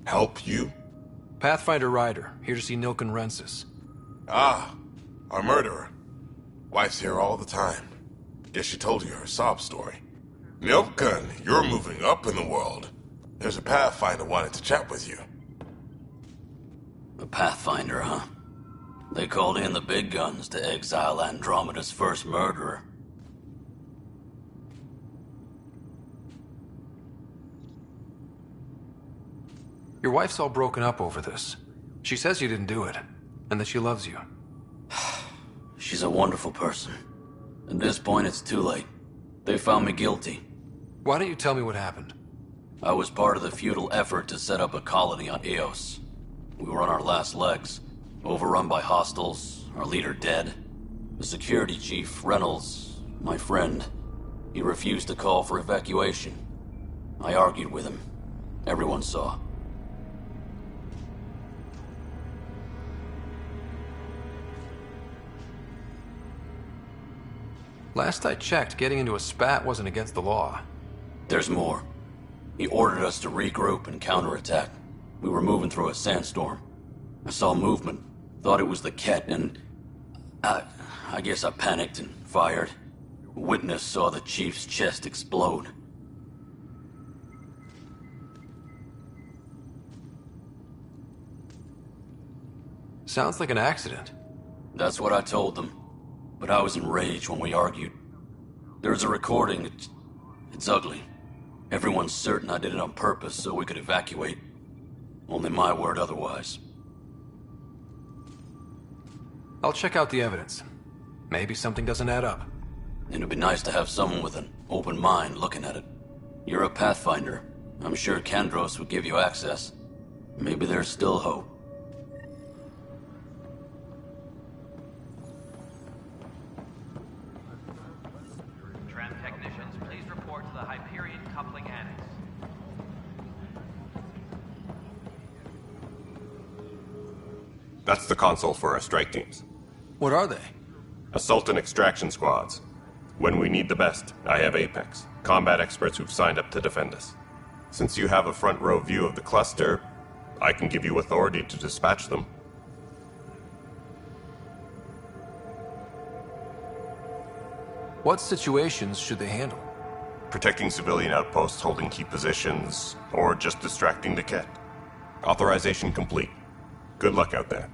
Help you? Pathfinder Ryder, here to see Nilken Rensis. Ah, our murderer. Wife's here all the time. Guess she told you her sob story. Nilken, you're moving up in the world. There's a Pathfinder wanting to chat with you. A Pathfinder, huh? They called in the big guns to exile Andromeda's first murderer. Your wife's all broken up over this. She says you didn't do it, and that she loves you. She's a wonderful person. At this point, it's too late. They found me guilty. Why don't you tell me what happened? I was part of the futile effort to set up a colony on Eos. We were on our last legs, overrun by hostiles, our leader dead. The security chief, Reynolds, my friend, he refused to call for evacuation. I argued with him. Everyone saw. Last I checked, getting into a spat wasn't against the law. There's more. He ordered us to regroup and counterattack. We were moving through a sandstorm. I saw movement, thought it was the Ket, and I guess I panicked and fired. A witness saw the chief's chest explode. Sounds like an accident. That's what I told them. But I was enraged when we argued. There's a recording. It's ugly. Everyone's certain I did it on purpose so we could evacuate. Only my word otherwise. I'll check out the evidence. Maybe something doesn't add up. It'd be nice to have someone with an open mind looking at it. You're a Pathfinder. I'm sure Kandros would give you access. Maybe there's still hope. Tram technicians, please report to the Hyperion coupling annex. That's the console for our strike teams. What are they? Assault and extraction squads. When we need the best, I have Apex, combat experts who've signed up to defend us. Since you have a front row view of the cluster, I can give you authority to dispatch them. What situations should they handle? Protecting civilian outposts holding key positions, or just distracting the Ket. Authorization complete. Good luck out there.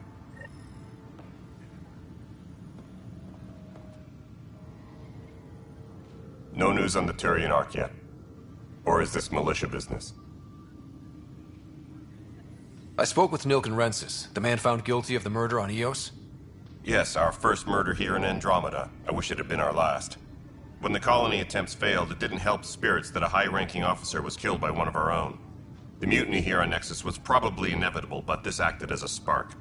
No news on the Turian Ark yet. Or is this militia business? I spoke with Nilken Rensis, the man found guilty of the murder on Eos. Yes, our first murder here in Andromeda. I wish it had been our last. When the colony attempts failed, it didn't help spirits that a high-ranking officer was killed by one of our own. The mutiny here on Nexus was probably inevitable, but this acted as a spark.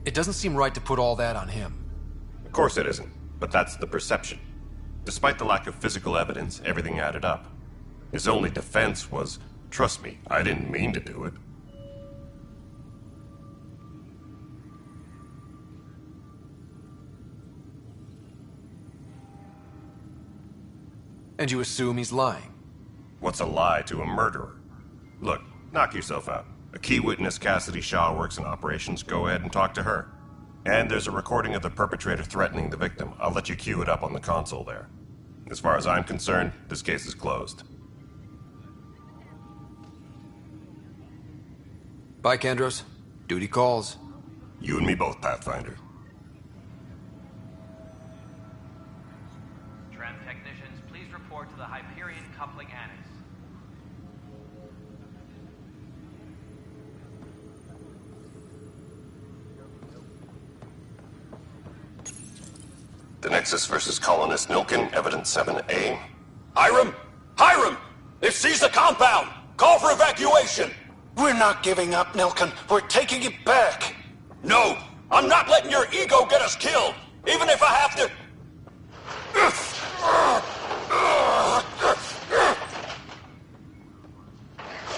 It doesn't seem right to put all that on him. Of course it isn't, but that's the perception. Despite the lack of physical evidence, everything added up. His only defense was, trust me, I didn't mean to do it. And you assume he's lying? What's a lie to a murderer? Look, knock yourself out. A key witness, Cassidy Shaw, works in operations. Go ahead and talk to her. And there's a recording of the perpetrator threatening the victim. I'll let you cue it up on the console there. As far as I'm concerned, this case is closed. Bye, Kandros. Duty calls. You and me both, Pathfinder. Tram technicians, please report to the Hyperion Coupling Annex. The Nexus versus Colonist Nilkin, Evidence 7A. Hiram! Hiram! They've seized the compound! Call for evacuation! We're not giving up, Nilkin. We're taking it back. No! I'm not letting your ego get us killed! Even if I have to...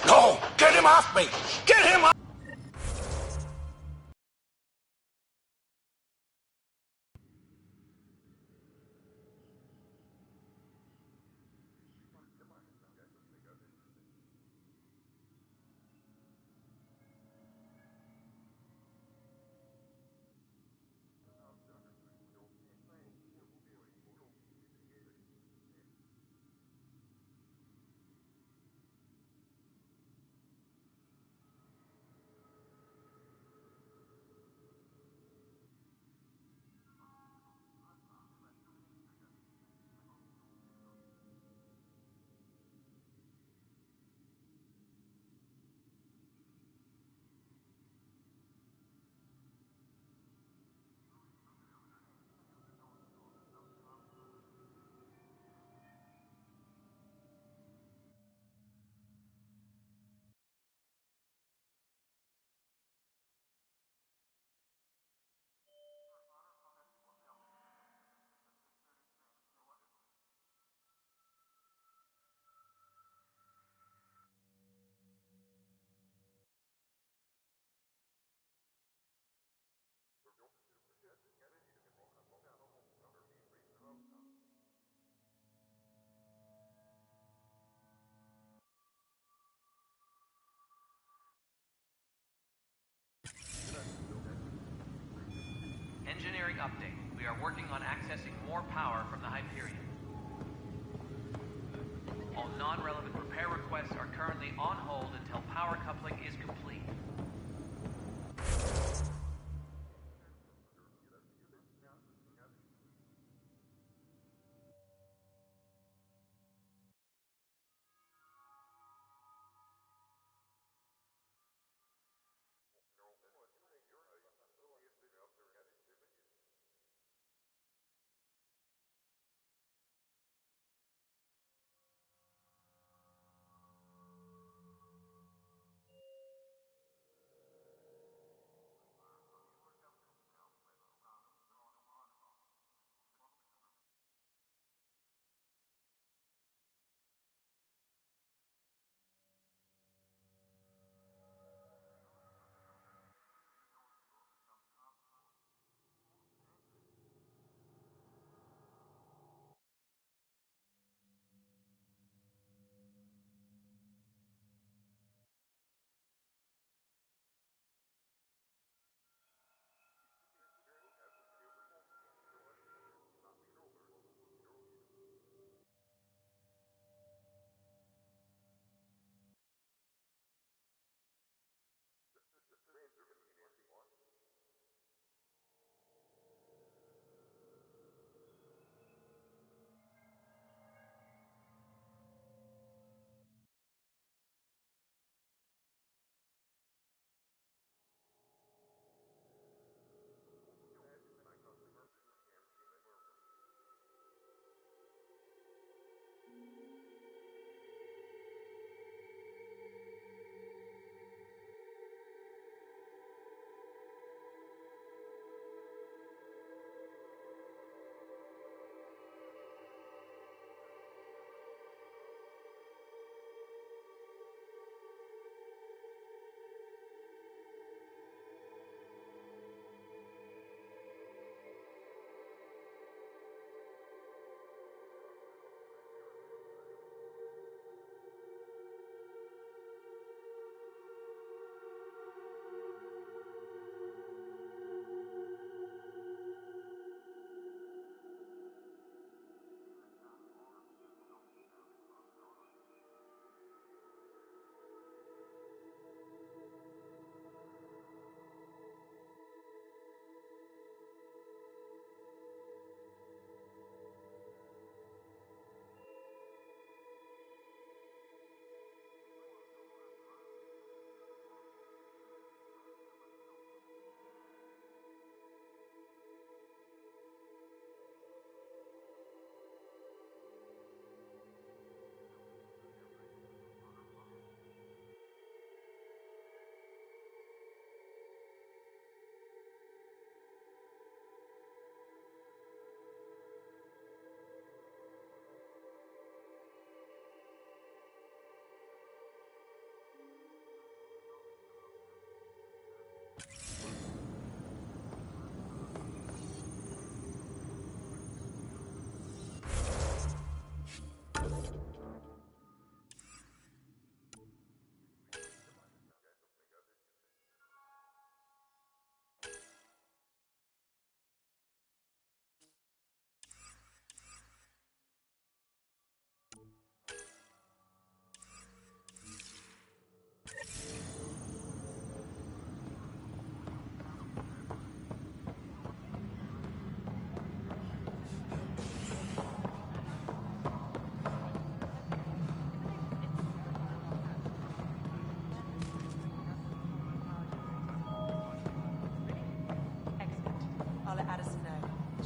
No! Get him off me! Get him off! Engineering update. We are working on accessing more power from the Hyperion. All non-relevant repair requests are currently on hold until power coupling is complete.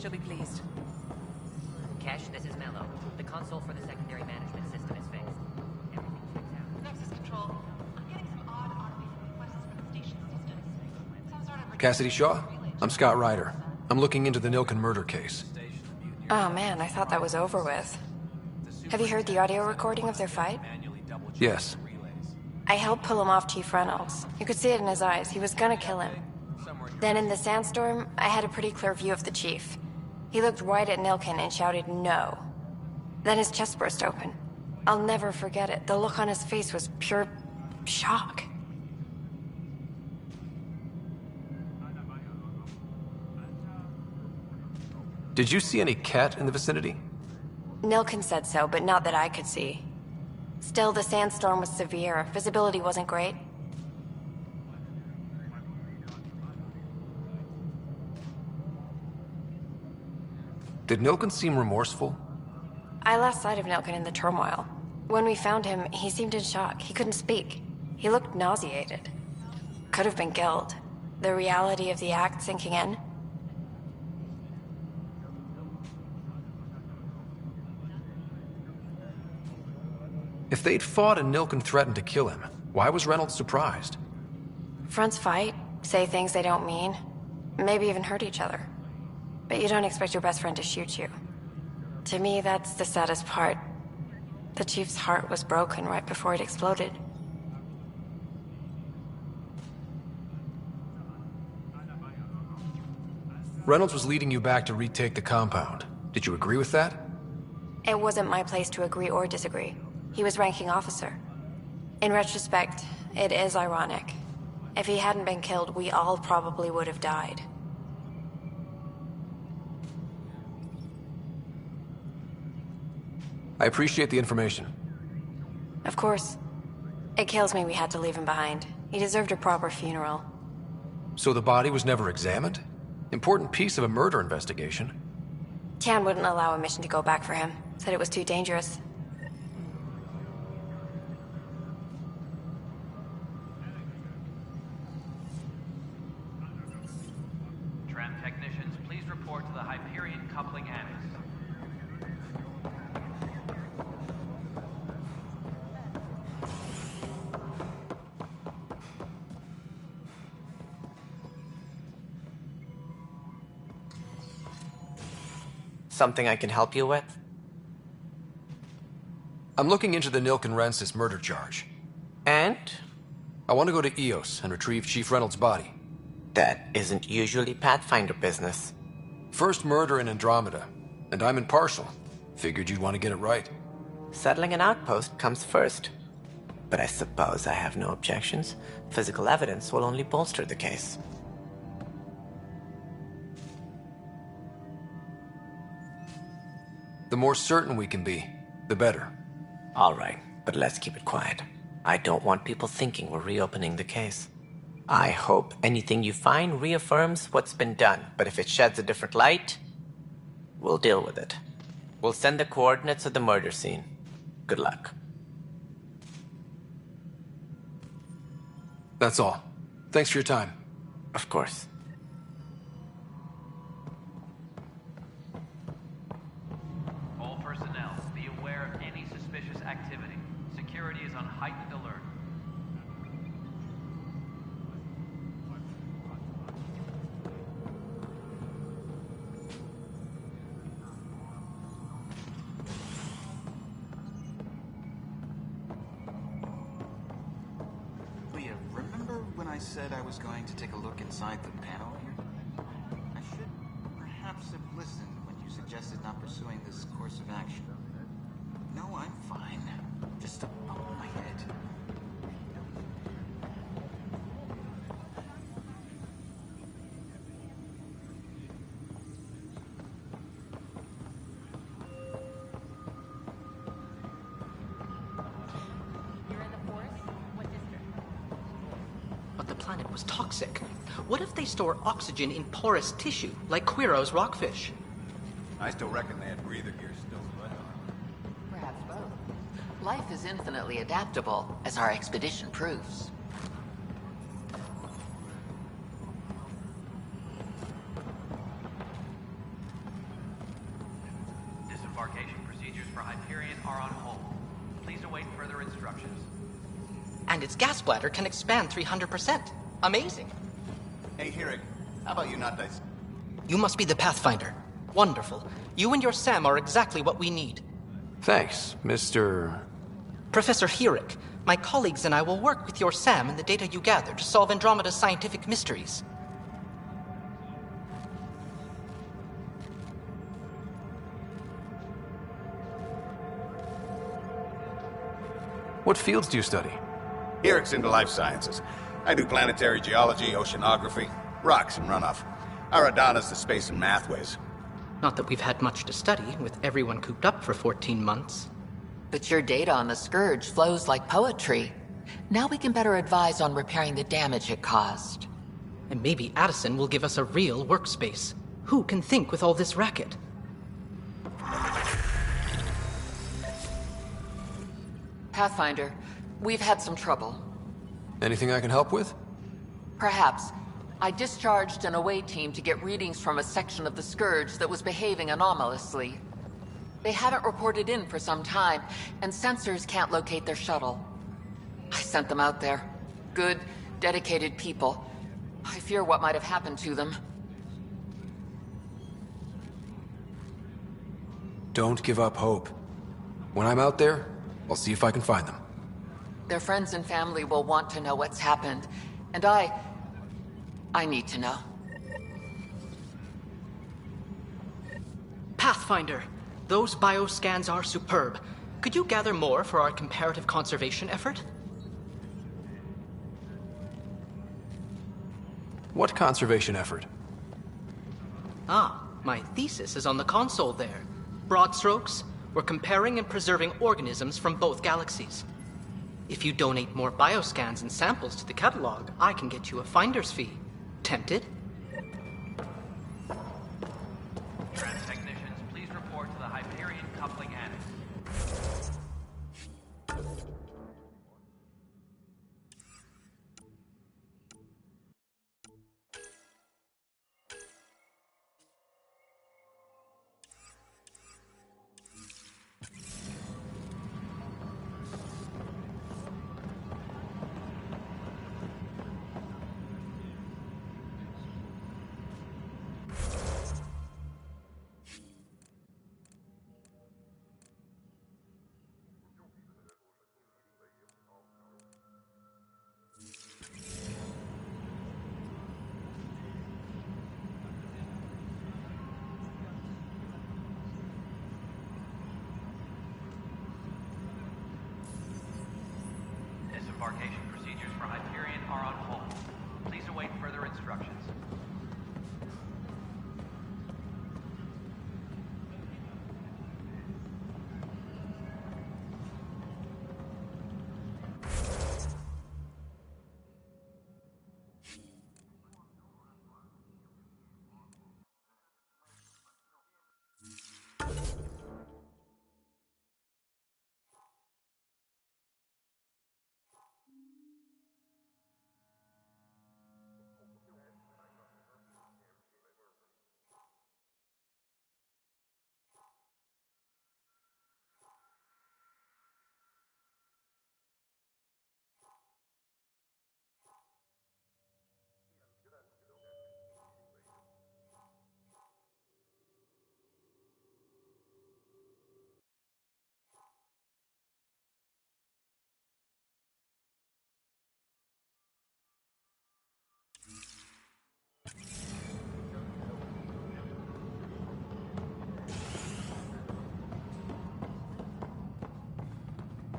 She'll be pleased. Kesh, this is Mello. The console for the secondary management system is fixed. Everything checks out. Nexus Control. I'm getting some odd automated requests for the station systems. Some sort of... Cassidy Shaw? I'm Scott Ryder. I'm looking into the Nilken murder case. Oh man, I thought that was over with. Have you heard the audio recording of their fight? Yes. I helped pull him off Chief Reynolds. You could see it in his eyes. He was gonna kill him. Then in the sandstorm, I had a pretty clear view of the chief. He looked right at Nilken and shouted no. Then his chest burst open. I'll never forget it. The look on his face was pure shock. Did you see any cat in the vicinity? Nilken said so, but not that I could see. Still, the sandstorm was severe. Visibility wasn't great. Did Nilken seem remorseful? I lost sight of Nilken in the turmoil. When we found him, he seemed in shock. He couldn't speak. He looked nauseated. Could have been guilt. The reality of the act sinking in. If they'd fought and Nilken threatened to kill him, why was Reynolds surprised? Fronts fight, say things they don't mean, maybe even hurt each other. But you don't expect your best friend to shoot you. To me, that's the saddest part. The chief's heart was broken right before it exploded. Reynolds was leading you back to retake the compound. Did you agree with that? It wasn't my place to agree or disagree. He was ranking officer. In retrospect, it is ironic. If he hadn't been killed, we all probably would have died. I appreciate the information. Of course. It kills me we had to leave him behind. He deserved a proper funeral. So the body was never examined? Important piece of a murder investigation. Tian wouldn't allow a mission to go back for him. Said it was too dangerous. Tram technicians, please report to the Hyperion Coupling Annex. Something I can help you with? I'm looking into the Nilken Rensis murder charge. And? I want to go to EOS and retrieve Chief Reynolds' body. That isn't usually Pathfinder business. First murder in Andromeda, and I'm impartial. Figured you'd want to get it right. Settling an outpost comes first. But I suppose I have no objections. Physical evidence will only bolster the case. The more certain we can be, the better. All right, but let's keep it quiet. I don't want people thinking we're reopening the case. I hope anything you find reaffirms what's been done, but if it sheds a different light, we'll deal with it. We'll send the coordinates of the murder scene. Good luck. That's all. Thanks for your time. Of course. All personnel, be aware of any suspicious activity. Security is on heightened alert. Leah, remember when I said I was going to take a look inside the panel here? I should perhaps have listened when you suggested not pursuing this course of action. No, I'm fine. Just a bump in my head. You're in the forest? What district? But the planet was toxic. What if they store oxygen in porous tissue, like Quiro's rockfish? I still reckon they had breather gear still put on. Perhaps both. Life is infinitely adaptable, as our expedition proves. instructions. And its gas bladder can expand 300%. Amazing. Hey, Hirik, how about you not dice? You must be the Pathfinder. Wonderful. You and your Sam are exactly what we need. Thanks, Mr. Professor Hirik, my colleagues and I will work with your Sam and the data you gather to solve Andromeda's scientific mysteries. What fields do you study? Hirik's into life sciences. I do planetary geology, oceanography, rocks and runoff. Aradana's the space and math whiz. Not that we've had much to study, with everyone cooped up for 14 months. But your data on the Scourge flows like poetry. Now we can better advise on repairing the damage it caused. And maybe Addison will give us a real workspace. Who can think with all this racket? Pathfinder, we've had some trouble. Anything I can help with? Perhaps. I discharged an away team to get readings from a section of the Scourge that was behaving anomalously. They haven't reported in for some time, and sensors can't locate their shuttle. I sent them out there. Good, dedicated people. I fear what might have happened to them. Don't give up hope. When I'm out there, I'll see if I can find them. Their friends and family will want to know what's happened, and I need to know. Pathfinder, those bioscans are superb. Could you gather more for our comparative conservation effort? What conservation effort? Ah, my thesis is on the console there. Broad strokes, we're comparing and preserving organisms from both galaxies. If you donate more bioscans and samples to the catalog, I can get you a finder's fee. Tempted? Technicians, please report to the Hyperion coupling annex. Disembarkation procedures for Hyperion are on hold. Please await further instructions.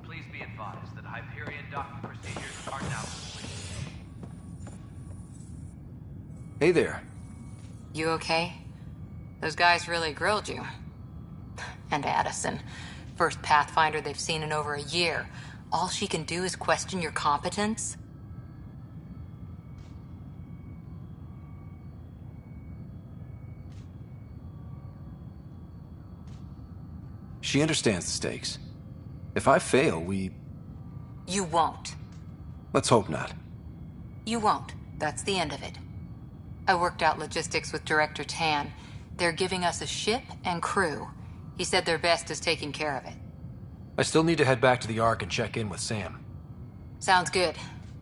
Please be advised that Hyperion docking procedures are now complete. Hey there. You okay? Those guys really grilled you. And Addison. First Pathfinder they've seen in over a year. All she can do is question your competence? She understands the stakes. If I fail, You won't. Let's hope not. You won't. That's the end of it. I worked out logistics with Director Tan. They're giving us a ship and crew. He said their best is taking care of it. I still need to head back to the Ark and check in with Sam. Sounds good.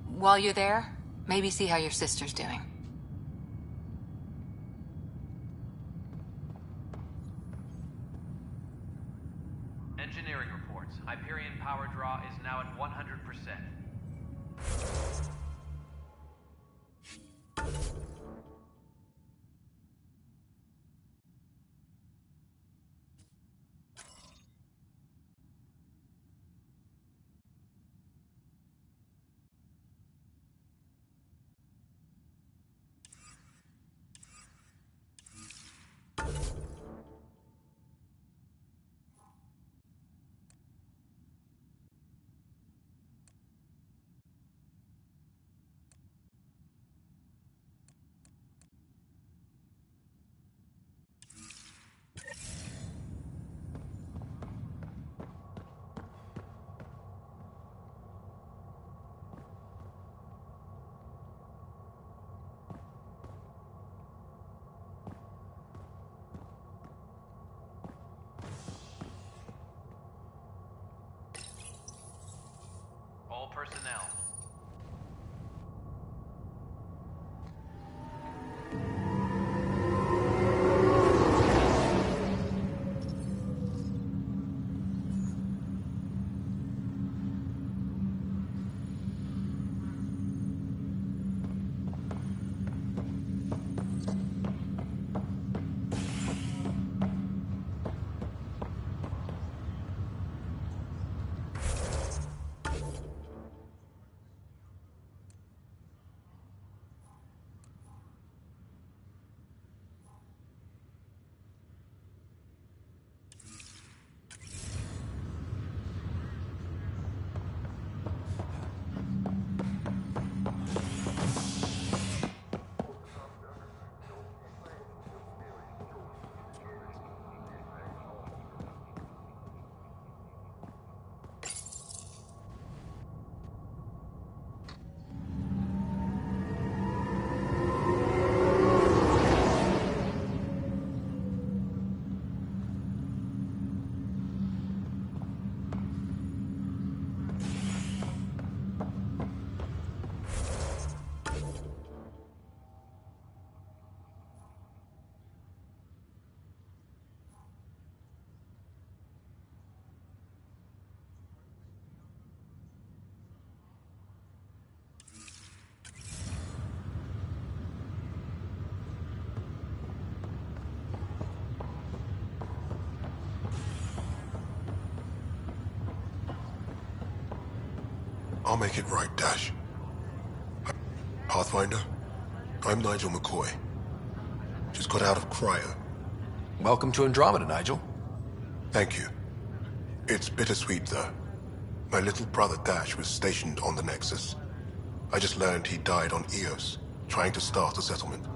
While you're there, maybe see how your sister's doing. Engineering reports. Hyperion power draw is now at 100%. All personnel. I'll make it right, Dash. Pathfinder, I'm Nigel McCoy. Just got out of cryo. Welcome to Andromeda, Nigel. Thank you. It's bittersweet, though. My little brother Dash was stationed on the Nexus. I just learned he died on Eos, trying to start a settlement.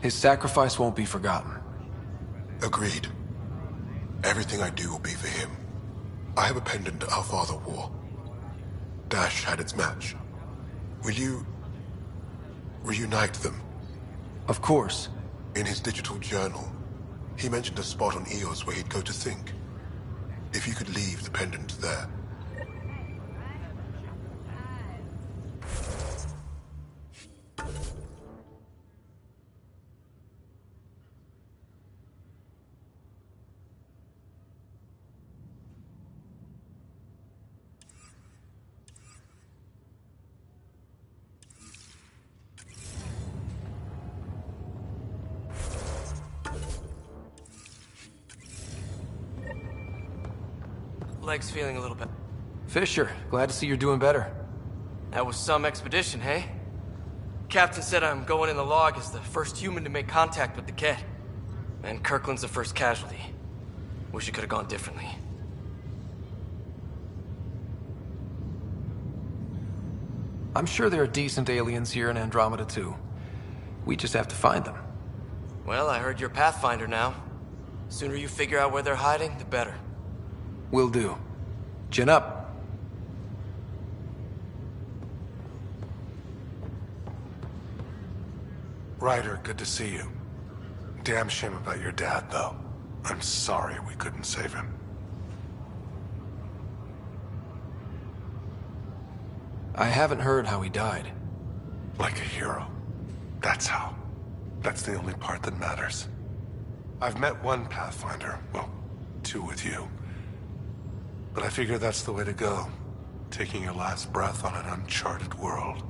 His sacrifice won't be forgotten. Agreed. Everything I do will be for him. I have a pendant our father wore. Dash had its match. Will you reunite them? Of course. In his digital journal, he mentioned a spot on Eos where he'd go to think. If you could leave the pendant there. Leg's feeling a little better. Fisher, glad to see you're doing better. That was some expedition, hey? Captain said I'm going in the log as the first human to make contact with the Ket. And Kirkland's the first casualty. Wish it could have gone differently. I'm sure there are decent aliens here in Andromeda too. We just have to find them. Well, I heard you're Pathfinder now. Sooner you figure out where they're hiding, the better. Will do. Chin up. Ryder, good to see you. damn shame about your dad, though. I'm sorry we couldn't save him. I haven't heard how he died. Like a hero. That's how. That's the only part that matters. I've met one Pathfinder, well, 2 with you. But I figure that's the way to go. Taking your last breath on an uncharted world.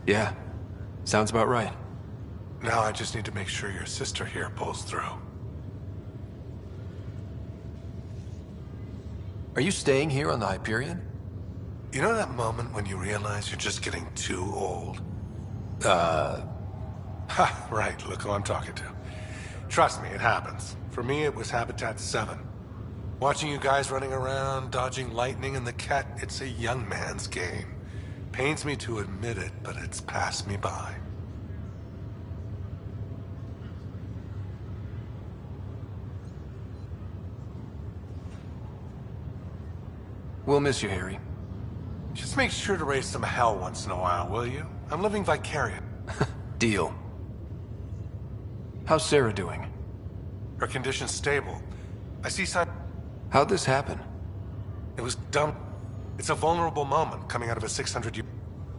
Yeah, sounds about right. Now I just need to make sure your sister here pulls through. Are you staying here on the Hyperion? You know that moment when you realize you're just getting too old? Ha, right, look who I'm talking to. Trust me, it happens. For me, it was Habitat 7. Watching you guys running around, dodging lightning and the cat, it's a young man's game. Pains me to admit it, but it's passed me by. We'll miss you, Harry. Just make sure to raise some hell once in a while, will you? I'm living vicariously. Deal. How's Sarah doing? Her condition's stable. I see signs. How'd this happen? It was dumb. It's a vulnerable moment coming out of a 600-year...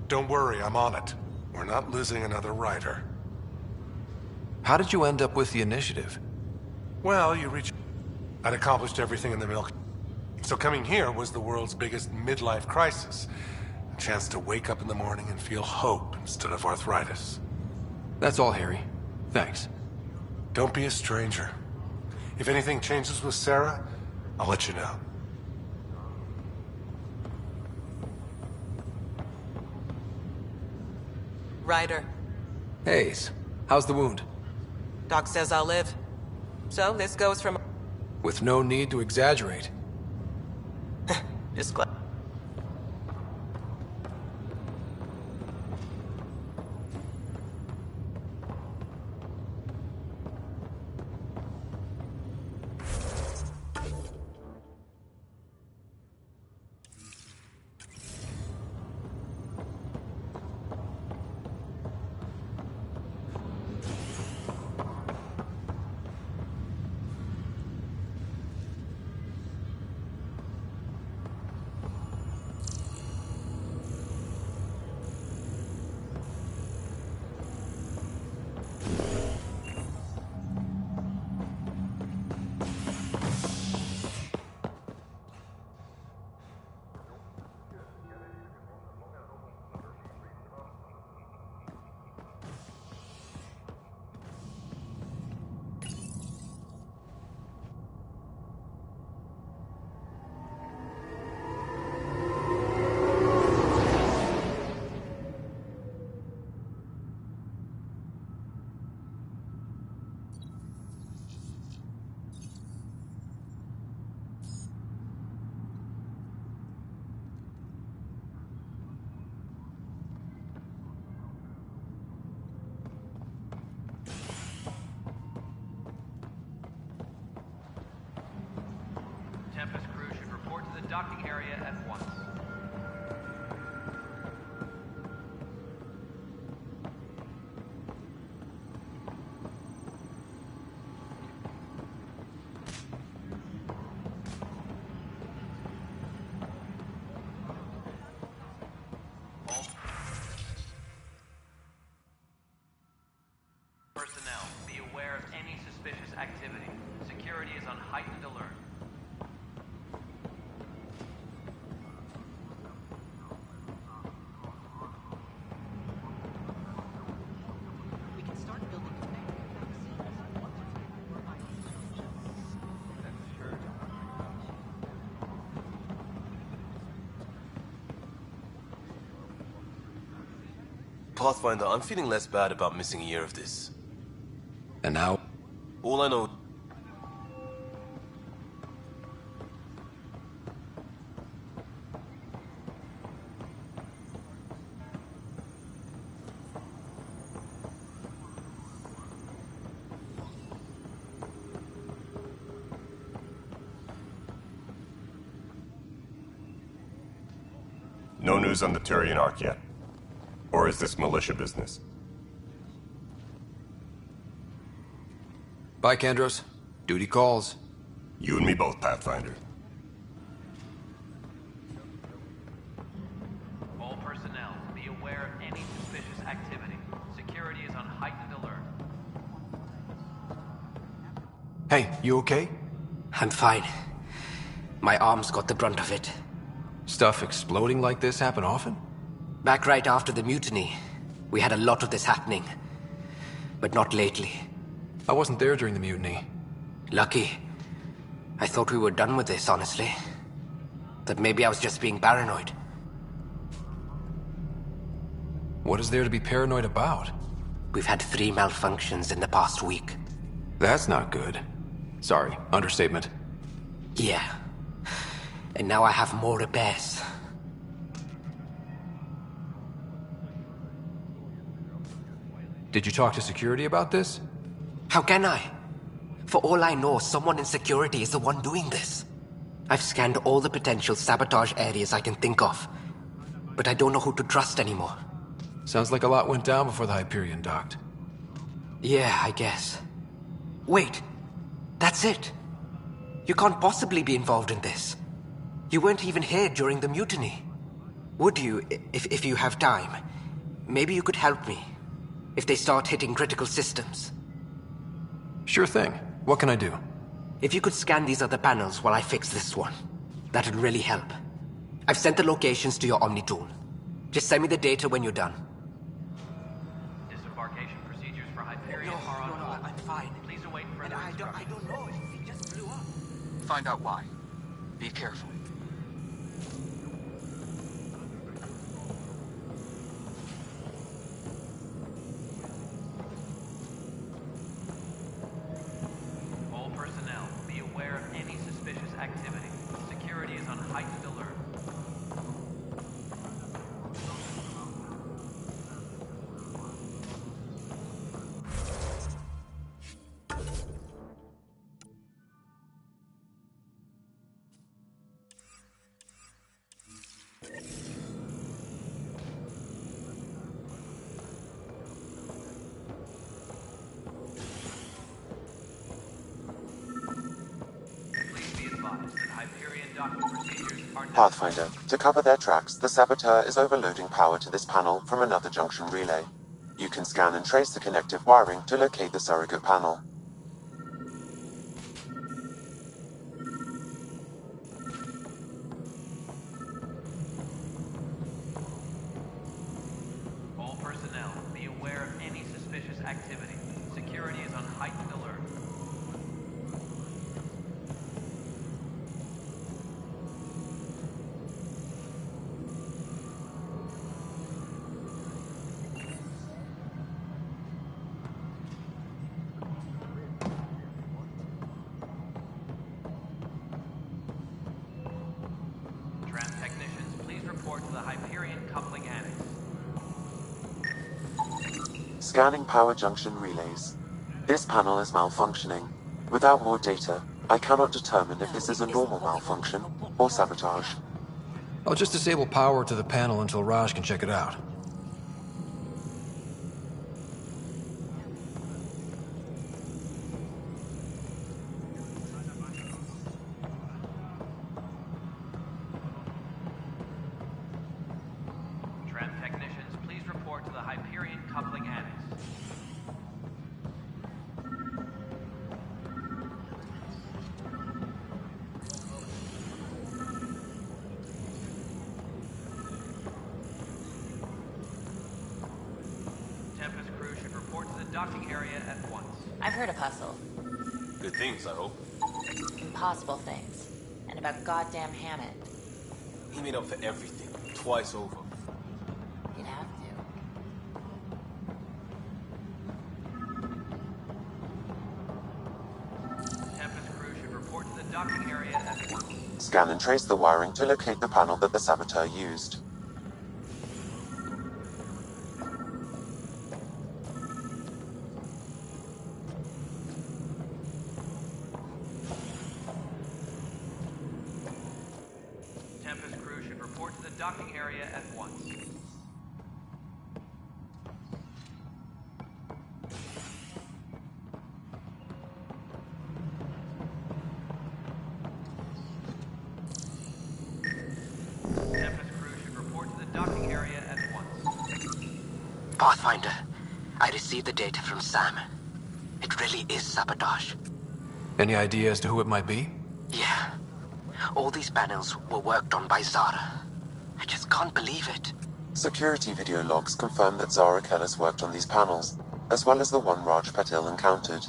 Don't worry, I'm on it. We're not losing another rider. How did you end up with the initiative? Well, you reached... I'd accomplished everything in the milk. So coming here was the world's biggest midlife crisis. A chance to wake up in the morning and feel hope instead of arthritis. That's all, Harry. Thanks. Don't be a stranger. If anything changes with Sarah, I'll let you know. Ryder. Hayes, how's the wound? Doc says I'll live. So this goes from... With no need to exaggerate. Just glad. Tempest crew should report to the docking area at once. Personnel, be aware of any suspicious activity. Security is on heightened alert. Pathfinder, I'm feeling less bad about missing a year of this. And now? All I know... No news on the Turian Ark yet. Or is this militia business? Bye, Kendros. Duty calls. You and me both, Pathfinder. All personnel, be aware of any suspicious activity. Security is on heightened alert. Hey, you okay? I'm fine. My arms got the brunt of it. Stuff exploding like this happen often? Back right after the mutiny, we had a lot of this happening. But not lately. I wasn't there during the mutiny. Lucky. I thought we were done with this, honestly. That maybe I was just being paranoid. What is there to be paranoid about? We've had 3 malfunctions in the past week. That's not good. Sorry, understatement. Yeah. And now I have more repairs. Did you talk to security about this? How can I? For all I know, someone in security is the one doing this. I've scanned all the potential sabotage areas I can think of. But I don't know who to trust anymore. Sounds like a lot went down before the Hyperion docked. Yeah, I guess. Wait. That's it. You can't possibly be involved in this. You weren't even here during the mutiny. Would you, if you have time? Maybe you could help me. If they start hitting critical systems. Sure thing. What can I do? If you could scan these other panels while I fix this one, that'd really help. I've sent the locations to your Omni tool. Just send me the data when you're done. Disembarkation procedures for Hyperion are on hold. I'm fine. Please await further I instructions. don't know if it just blew up. Find out why. Be careful. All personnel, be aware of any suspicious activity. Security is on heightened alert. Pathfinder, to cover their tracks, the Saboteur is overloading power to this panel from another junction relay. You can scan and trace the connective wiring to locate the surrogate panel. All personnel, be aware of any suspicious activity. Security is on heightened alert. Tram technicians, please report to the Hyperion coupling annex. Scanning power junction relays. This panel is malfunctioning. Without more data, I cannot determine if this is a normal malfunction or sabotage. I'll just disable power to the panel until Raj can check it out. Tram technicians, please report to the Hyperion coupling annex. Tempest crew should report to the docking area at once. I've heard of Hustle. Good things, I hope. Impossible things. And about goddamn Hammond. He made up for everything, twice over. You'd have to. Tempest crew should report to the docking area at once. Scan and trace the wiring to locate the panel that the Saboteur used. Tempest crew should report to the docking area at once. Pathfinder, I received the data from Sam. It really is sabotage. Any idea as to who it might be? Yeah. All these panels were worked on by Zara. I just can't believe it. Security video logs confirm that Zara Kellis worked on these panels, as well as the one Raj Patil encountered.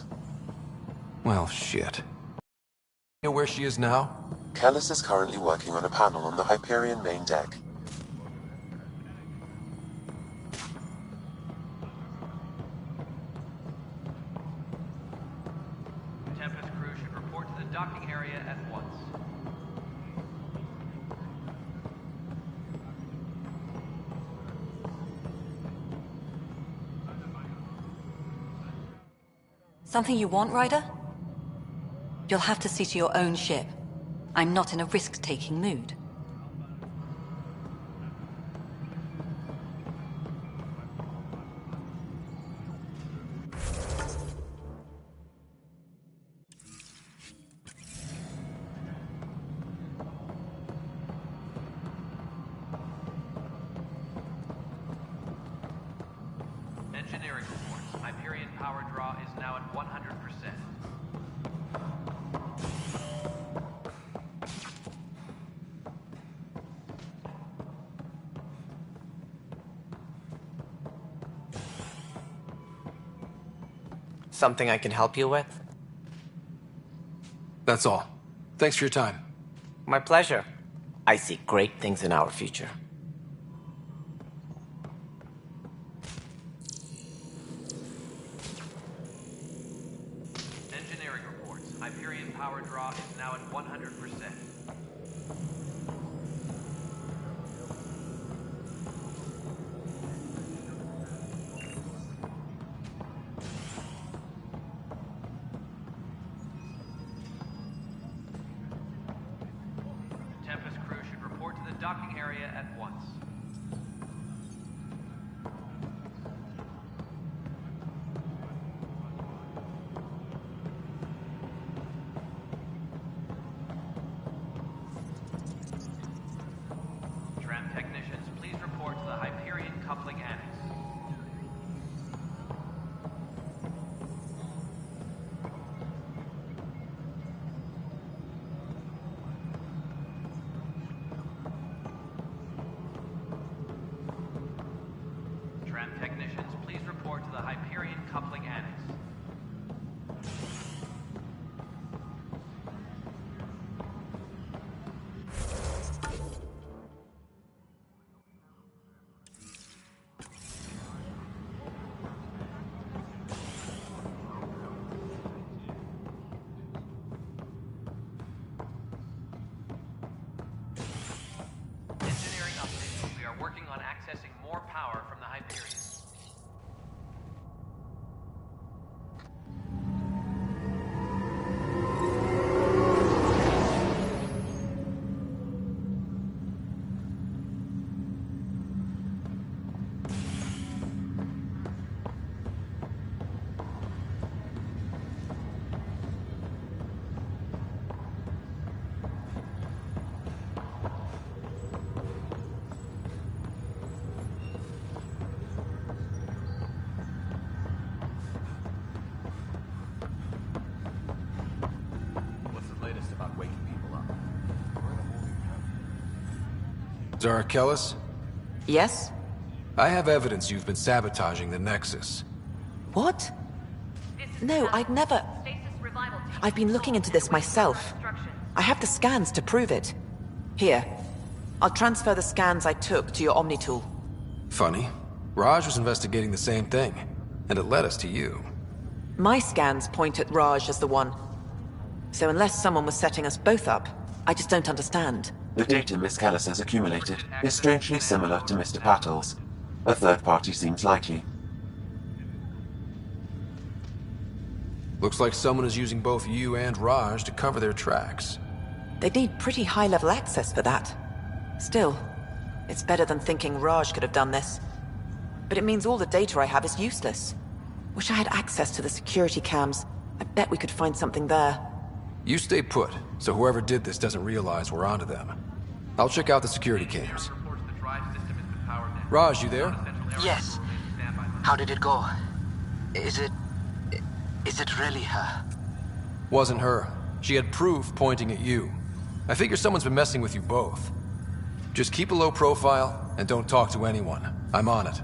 Well, shit. You know where she is now? Kellis is currently working on a panel on the Hyperion main deck. Tempest crew should report to the docking area at once. Something you want, Ryder? You'll have to see to your own ship. I'm not in a risk-taking mood. Engineering reports. Hyperion power draw is now at 100%. Something I can help you with? That's all. Thanks for your time. My pleasure. I see great things in our future. Engineering reports. Hyperion power draw is now at 100%. Tempest crew should report to the docking area at once. Tram technicians, please report to the Hyperion coupling annex. Tram technicians, please report to the Hyperion coupling annex. Engineering update. We are working on accessing more power from the Hyperion. What's the latest about waking people up? Zara Kellis? Yes? I have evidence you've been sabotaging the Nexus. What? No, I'd never... I've been looking into this myself. I have the scans to prove it. Here. I'll transfer the scans I took to your Omni tool. Funny. Raj was investigating the same thing, and it led us to you. My scans point at Raj as the one. So unless someone was setting us both up, I just don't understand. The data Miss Kellis has accumulated is strangely similar to Mr. Patil's. A third party seems likely. Looks like someone is using both you and Raj to cover their tracks. They need pretty high-level access for that. Still, it's better than thinking Raj could have done this. But it means all the data I have is useless. Wish I had access to the security cams. I bet we could find something there. You stay put, so whoever did this doesn't realize we're onto them. I'll check out the security cams. Raj, you there? Yes. How did it go? Is it really her? Wasn't her. She had proof pointing at you. I figure someone's been messing with you both. Just keep a low profile and don't talk to anyone. I'm on it.